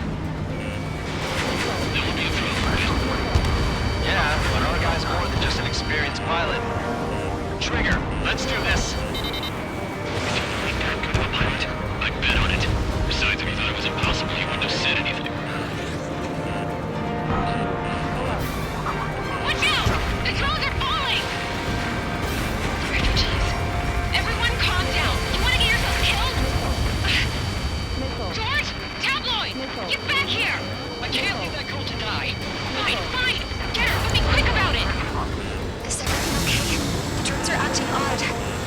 That would be a problem. Yeah, but our guy's more than just an experienced pilot. Trigger, let's do this. If you think that good of a pilot, I'd bet on it. Besides, if he thought it was impossible, he wouldn't have said anything. Watch out! The drones are falling! Refugees. Everyone calm down. You want to get yourself killed? George! Tabloid! Get back here! I can't leave that girl to die. Fine, fine! Get her, but be quick about it! Is everything okay? The drones are acting odd.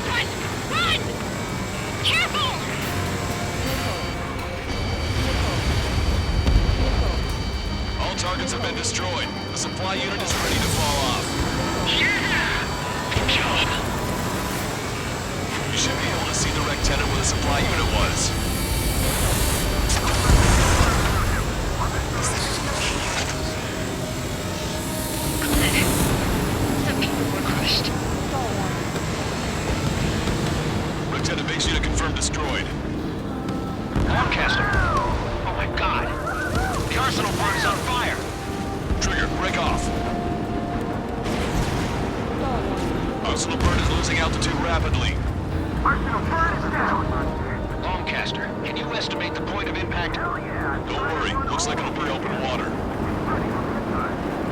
Run! Run! Careful! All targets have been destroyed. The supply unit is ready to fall off. Yeah! Good job. You should be able to see the rectenna where the supply unit was. Some people were crushed. Rectenna base unit confirmed destroyed. Lancaster! Oh my god! The arsenal bird is on fire! Trigger, break off. Arsenal bird is losing altitude rapidly. Arsenal bird is down. Lancaster, can you estimate the point of impact? Don't worry, looks like it'll be open water.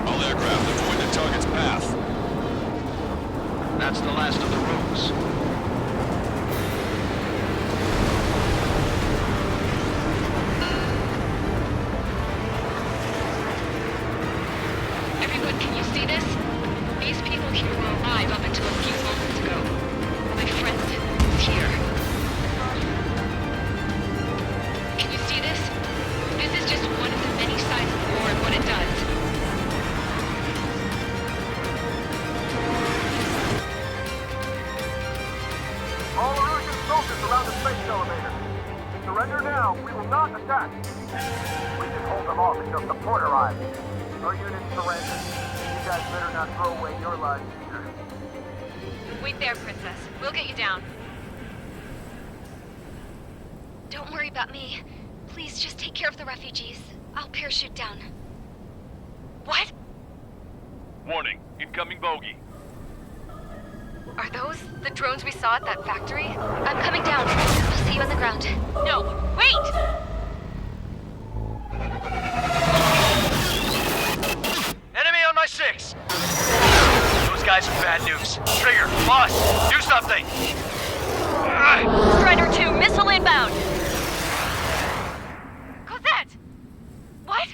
All aircraft, avoid the target's path. That's the last of the rooms. Everyone, can you see this? These people here were alive up until a few moments ago. My friend is here. Can you see this? This is just one attack! We can hold them off until support arrives. Our units surrender. You guys better not throw away your lives either. Wait there, Princess. We'll get you down. Don't worry about me. Please just take care of the refugees. I'll parachute down. What? Warning, incoming bogey. Are those the drones we saw at that factory? I'm coming down. I'll see you on the ground. No, wait! Enemy on my 6! Those guys are bad news. Trigger, boss, do something! Strider 2, missile inbound! Cosette! What?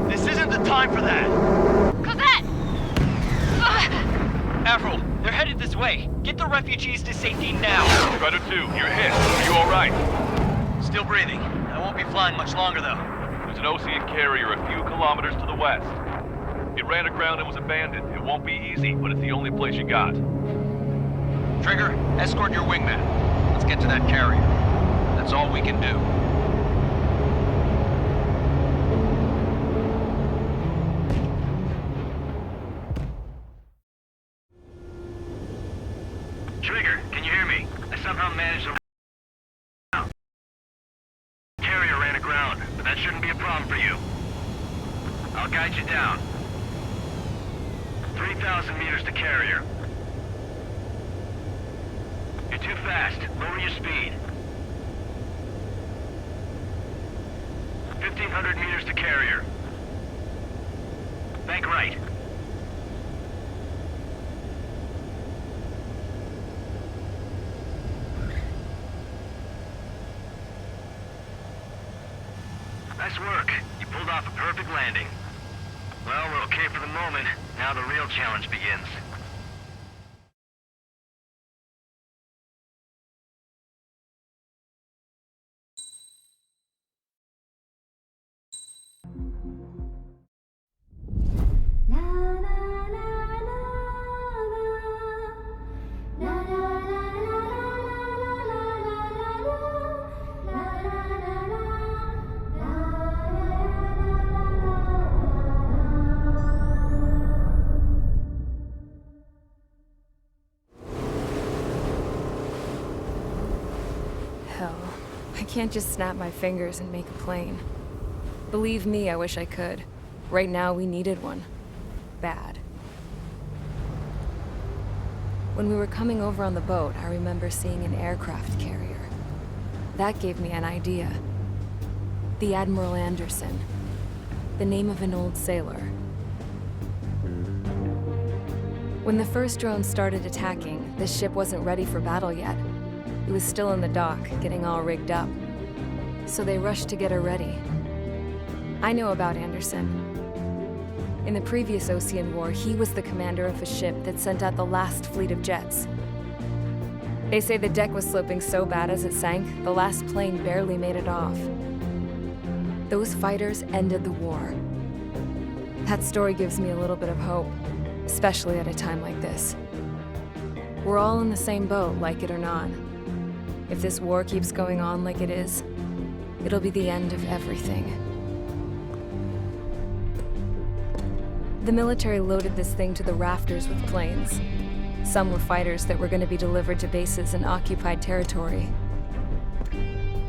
This isn't the time for that! Cosette! Avril, they're headed this way. Get the refugees to safety now. Strider 2, you're hit. Are you alright? Still breathing. I won't be flying much longer, though. There's an Ocean carrier a few kilometers to the west. It ran aground and was abandoned. It won't be easy, but it's the only place you got. Trigger, escort your wingman. Let's get to that carrier. That's all we can do. Trigger, can you hear me? I somehow managed to... Carrier ran aground, but that shouldn't be a problem for you. I'll guide you down. 3,000 meters to carrier. You're too fast. Lower your speed. 1,500 meters to carrier. Bank right. Nice work. You pulled off a perfect landing. Well, we're okay for the moment. Now the real challenge begins. Hell, I can't just snap my fingers and make a plane. Believe me, I wish I could. Right now, we needed one. Bad. When we were coming over on the boat, I remember seeing an aircraft carrier. That gave me an idea. The Admiral Anderson. The name of an old sailor. When the first drone started attacking, the ship wasn't ready for battle yet. It was still in the dock, getting all rigged up. So they rushed to get her ready. I know about Anderson. In the previous Ocean War, he was the commander of a ship that sent out the last fleet of jets. They say the deck was sloping so bad as it sank, the last plane barely made it off. Those fighters ended the war. That story gives me a little bit of hope, especially at a time like this. We're all in the same boat, like it or not. If this war keeps going on like it is, it'll be the end of everything. The military loaded this thing to the rafters with planes. Some were fighters that were going to be delivered to bases in occupied territory.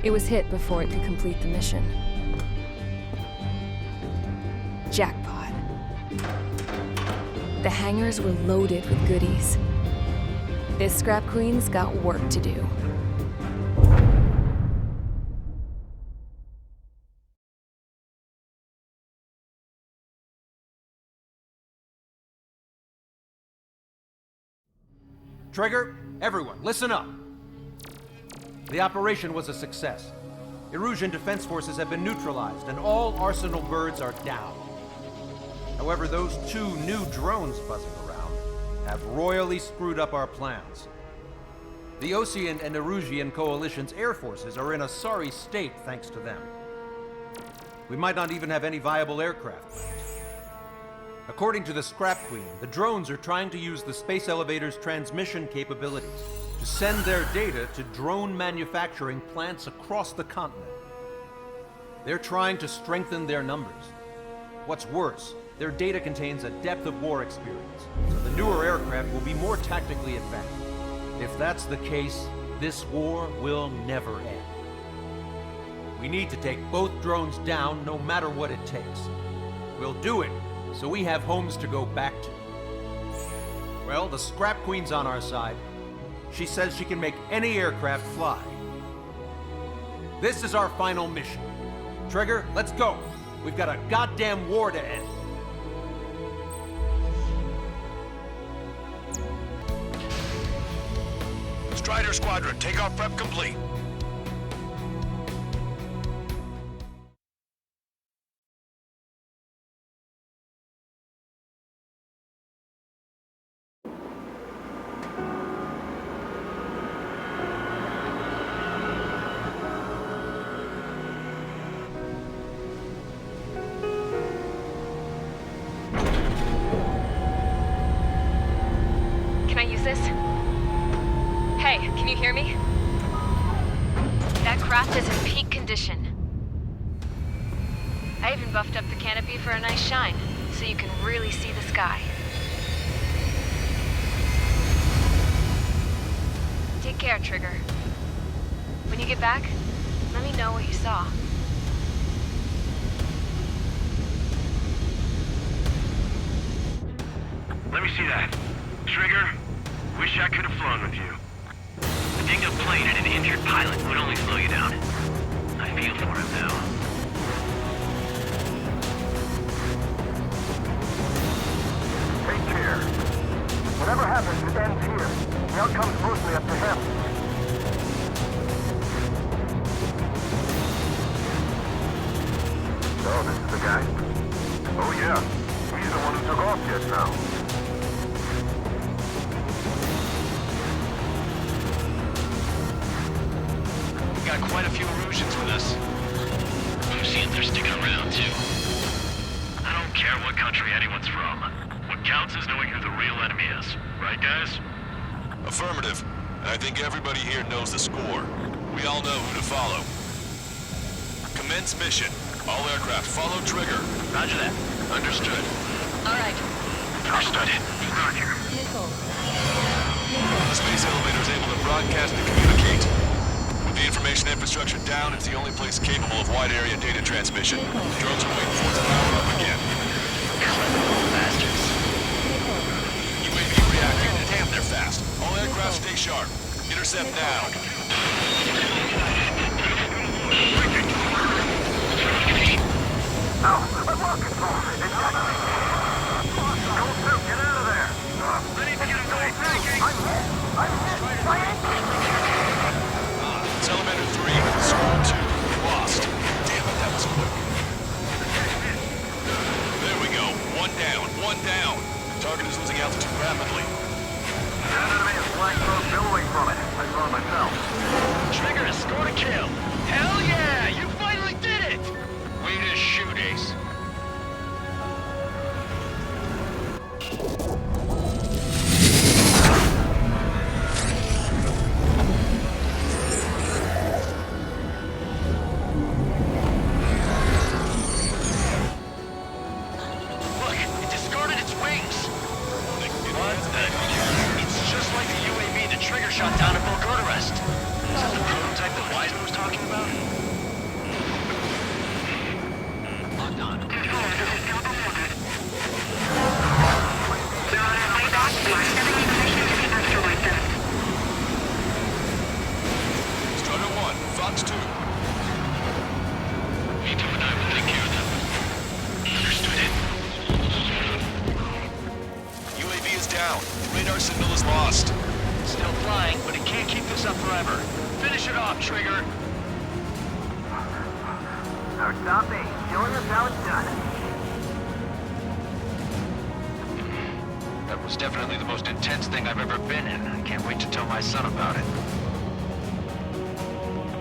It was hit before it could complete the mission. Jackpot. The hangars were loaded with goodies. This scrap queen's got work to do. Trigger, everyone, listen up. The operation was a success. Erusian defense forces have been neutralized, and all Arsenal birds are down. However, those 2 new drones buzzing around have royally screwed up our plans. The Ocean and Erusian coalition's air forces are in a sorry state thanks to them. We might not even have any viable aircraft left. According to the Scrap Queen, the drones are trying to use the space elevator's transmission capabilities to send their data to drone manufacturing plants across the continent. They're trying to strengthen their numbers. What's worse, their data contains a depth of war experience, so the newer aircraft will be more tactically advanced. If that's the case, this war will never end. We need to take both drones down no matter what it takes. We'll do it, so we have homes to go back to. Well, the Scrap Queen's on our side. She says she can make any aircraft fly. This is our final mission. Trigger, let's go. We've got a goddamn war to end. Strider Squadron, takeoff prep complete. Can I use this? Hey, can you hear me? That craft is in peak condition. I even buffed up the canopy for a nice shine, so you can really see the sky. Take care, Trigger. When you get back, let me know what you saw. Let me see that. Trigger, wish I could have flown with you. A dinged-up plane and an injured pilot would only slow you down. I feel for him now. Take care. Whatever happens, it ends here. The outcome's mostly up to him. So, this is the guy? Oh yeah. He's the one who took off just now. Got quite a few Erusians with us. Lucians are sticking around, too. I don't care what country anyone's from. What counts is knowing who the real enemy is. Right, guys? Affirmative. And I think everybody here knows the score. We all know who to follow. Commence mission. All aircraft follow Trigger. Roger that. Understood. All right. Understood. Roger. The space elevator is able to broadcast and communicate. With the information infrastructure down, it's the only place capable of wide-area data transmission. Drones are waiting for it to power up again. Bastards. UAV reacting. Damn, they're fast. All aircraft stay sharp. Intercept now. Ow! I'm lost control! It's got me! Go through! Get out of there! Ready to get away! I'm hit! My ankle! Acelive-RU 3, Squad 2, lost. Damn it, that was quick. There we go. One down. Target is losing altitude rapidly. That enemy is black throat billowing from it. I saw it myself. Trigger, scored a kill. Hell yeah! You finally did it! Way to shoot, Ace. Look, it discarded its wings. What the? It's just like the UAV the Trigger shot down at Bulgurarest. Is that the prototype that Wiseman was talking about? Locked on. Strider 1, Fox 2. Me2 and I will take care of them. Understood it. UAV is down. Radar signal is lost. Still flying, but it can't keep this up forever. Finish it off, Trigger. Now stop me. Showing us how it's done. That was definitely the most intense thing I've ever been in. I can't wait to tell my son about it.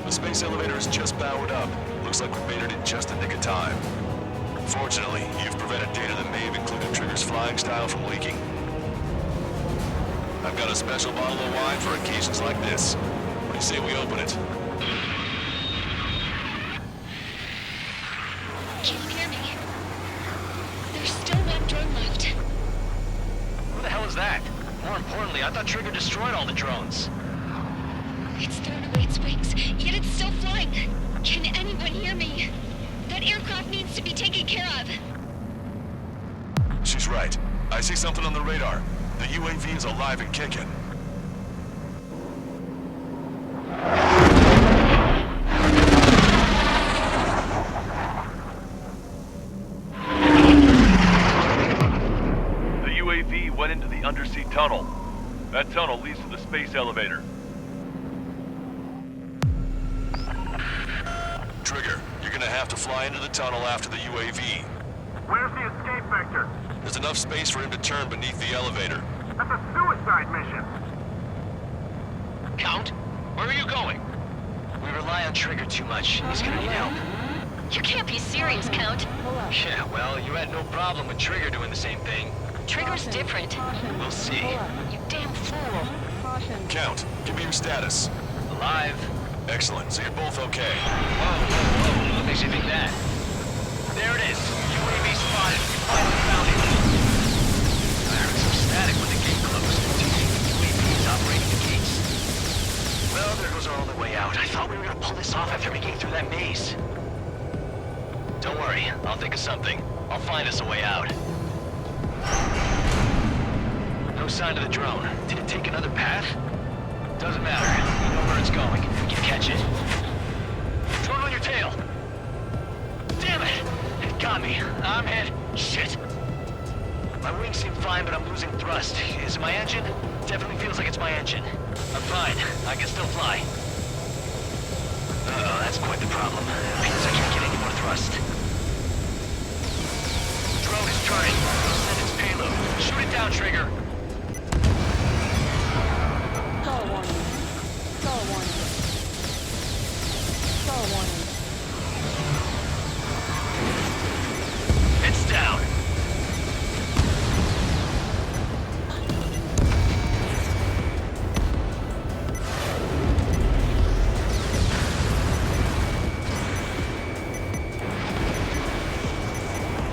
The space elevator is just powered up. Looks like we made it in just the nick of time. Fortunately, you've prevented data that may have included Trigger's flying style from leaking. I've got a special bottle of wine for occasions like this. What do you say we open it? Can you hear me? There's still one drone left. Who the hell is that? More importantly, I thought Trigger destroyed all the drones. It's thrown away its wings, yet it's still flying. Can anyone hear me? That aircraft needs to be taken care of. She's right. I see something on the radar. The UAV is alive and kicking. The UAV went into the undersea tunnel. That tunnel leads to the space elevator. Trigger, you're gonna have to fly into the tunnel after the UAV. Where's the escape vector? There's enough space for him to turn beneath the elevator. That's a suicide mission. Count, where are you going? We rely on Trigger too much. He's gonna need help. You can't be serious, Count. Yeah, well, you had no problem with Trigger doing the same thing. Trigger's different. We'll see. You damn fool. Count, give me your status. Alive. Excellent, so you're both okay. Whoa. What makes you think that? There it is. UAV spotted. We finally found it. I heard some static when the gate closed. Do you think the UAV is operating the gates? Well, there goes our only way out. I thought we were gonna pull this off after making it through that maze. Don't worry, I'll think of something. I'll find us a way out. No sign of the drone. Did it take another path? Doesn't matter. We know where it's going. We can catch it. Throw it on your tail. Damn it! It got me. I'm hit. Shit. My wings seem fine, but I'm losing thrust. Is it my engine? Definitely feels like it's my engine. I'm fine. I can still fly. Uh-oh, that's quite the problem. It means I can't get any more thrust. Drone is turning. Send its payload. Shoot it down, Trigger. Stall warning. Stall warning. Stall warning. It's down.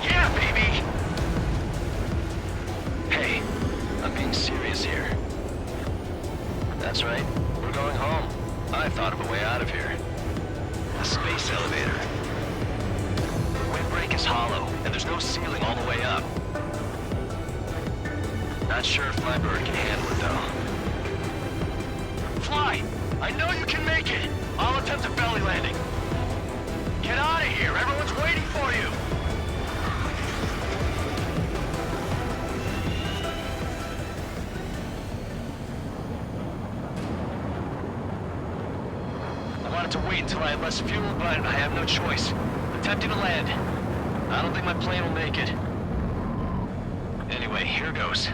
Yeah, baby! Hey, I'm being serious here. That's right, we're going home. I thought of a way out of here. The space elevator. The windbreak is hollow, and there's no ceiling all the way up. Not sure if my bird can handle it, though. Fly! I know you can make it! I'll attempt a belly landing. Get out of here! Everyone's waiting for you! I wanted to wait until I had less fuel, but I have no choice. Attempting to land. I don't think my plane will make it. Anyway, here goes.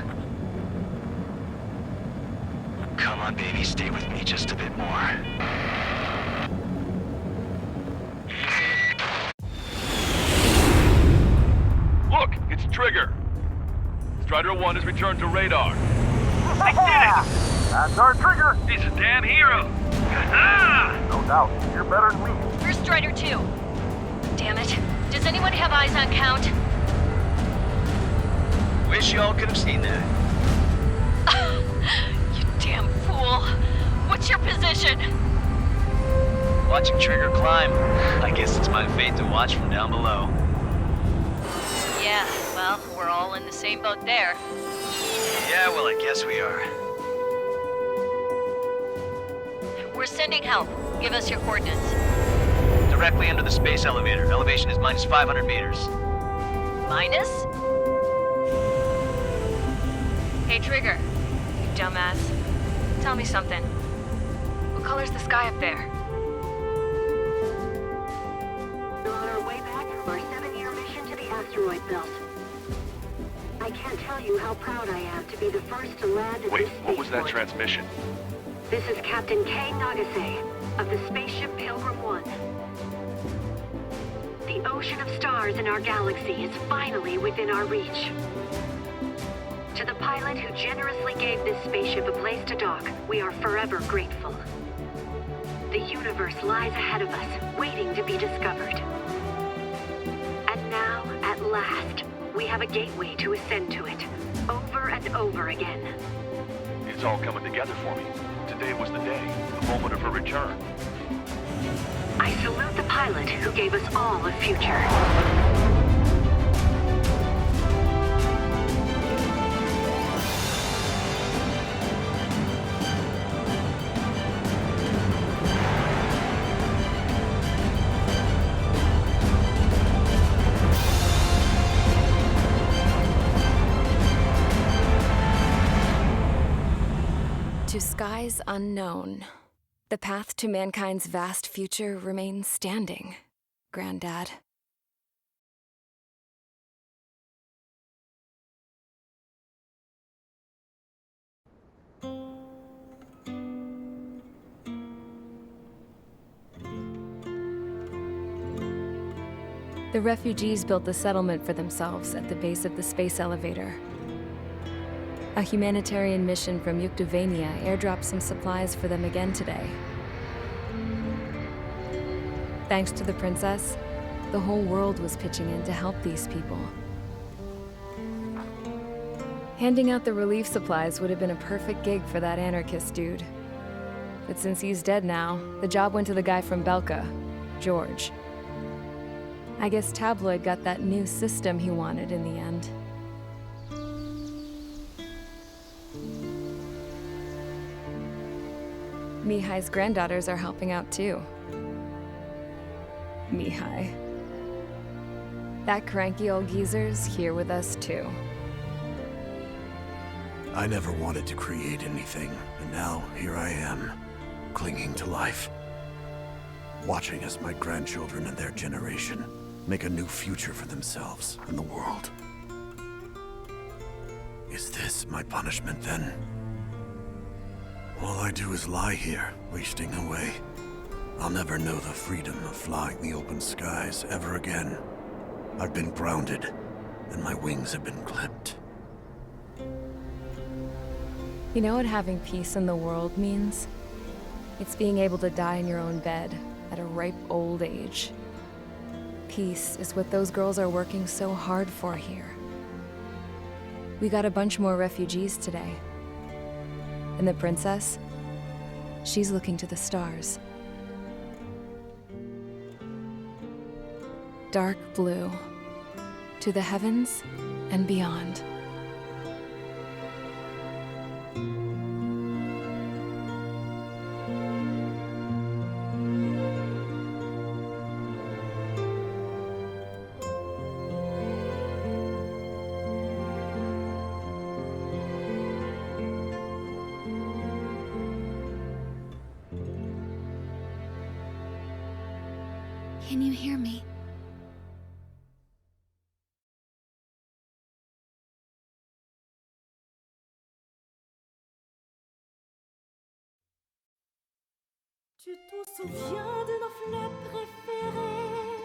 Come on, baby, stay with me just a bit more. Look, it's Trigger. Strider 1 has returned to radar. They did it! That's our Trigger! He's a damn hero. No doubt. You're better than me. Where's Strider 2? Damn it. Does anyone have eyes on Count? Wish y'all could have seen that. You damn fool. What's your position? Watching Trigger climb. I guess it's my fate to watch from down below. Yeah, well, we're all in the same boat there. Yeah, well, I guess we are. We're sending help. Give us your coordinates. Directly under the space elevator. Elevation is minus 500 meters. Minus? Hey, Trigger. You dumbass. Tell me something. What color's the sky up there? We're on our way back from our 7-year mission to the asteroid belt. I can't tell you how proud I am to be the first to land at Wait, this what was that spaceport. transmission? This is Captain Kay Nagase of the spaceship Pilgrim 1. The ocean of stars in our galaxy is finally within our reach. To the pilot who generously gave this spaceship a place to dock, we are forever grateful. The universe lies ahead of us, waiting to be discovered. At have a gateway to ascend to it, over and over again. It's all coming together for me. Today was the day, the moment of her return. I salute the pilot who gave us all a future. To skies unknown, the path to mankind's vast future remains standing, Granddad. The refugees built the settlement for themselves at the base of the space elevator. A humanitarian mission from UNKOWN airdropped some supplies for them again today. Thanks to the princess, the whole world was pitching in to help these people. Handing out the relief supplies would have been a perfect gig for that anarchist dude. But since he's dead now, the job went to the guy from Belka, George. I guess Tabloid got that new system he wanted in the end. Mihai's granddaughters are helping out too. Mihai. That cranky old geezer's here with us too. I never wanted to create anything, and now here I am, clinging to life. Watching as my grandchildren and their generation make a new future for themselves and the world. Is this my punishment then? All I do is lie here, wasting away. I'll never know the freedom of flying the open skies ever again. I've been grounded, and my wings have been clipped. You know what having peace in the world means? It's being able to die in your own bed at a ripe old age. Peace is what those girls are working so hard for here. We got a bunch more refugees today. And the princess, she's looking to the stars. Dark blue, to the heavens and beyond. Can you hear me? Tu te souviens de nos fleurs préférées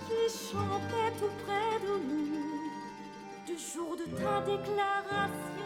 qui chantaient tout près de nous, du jour de ta déclaration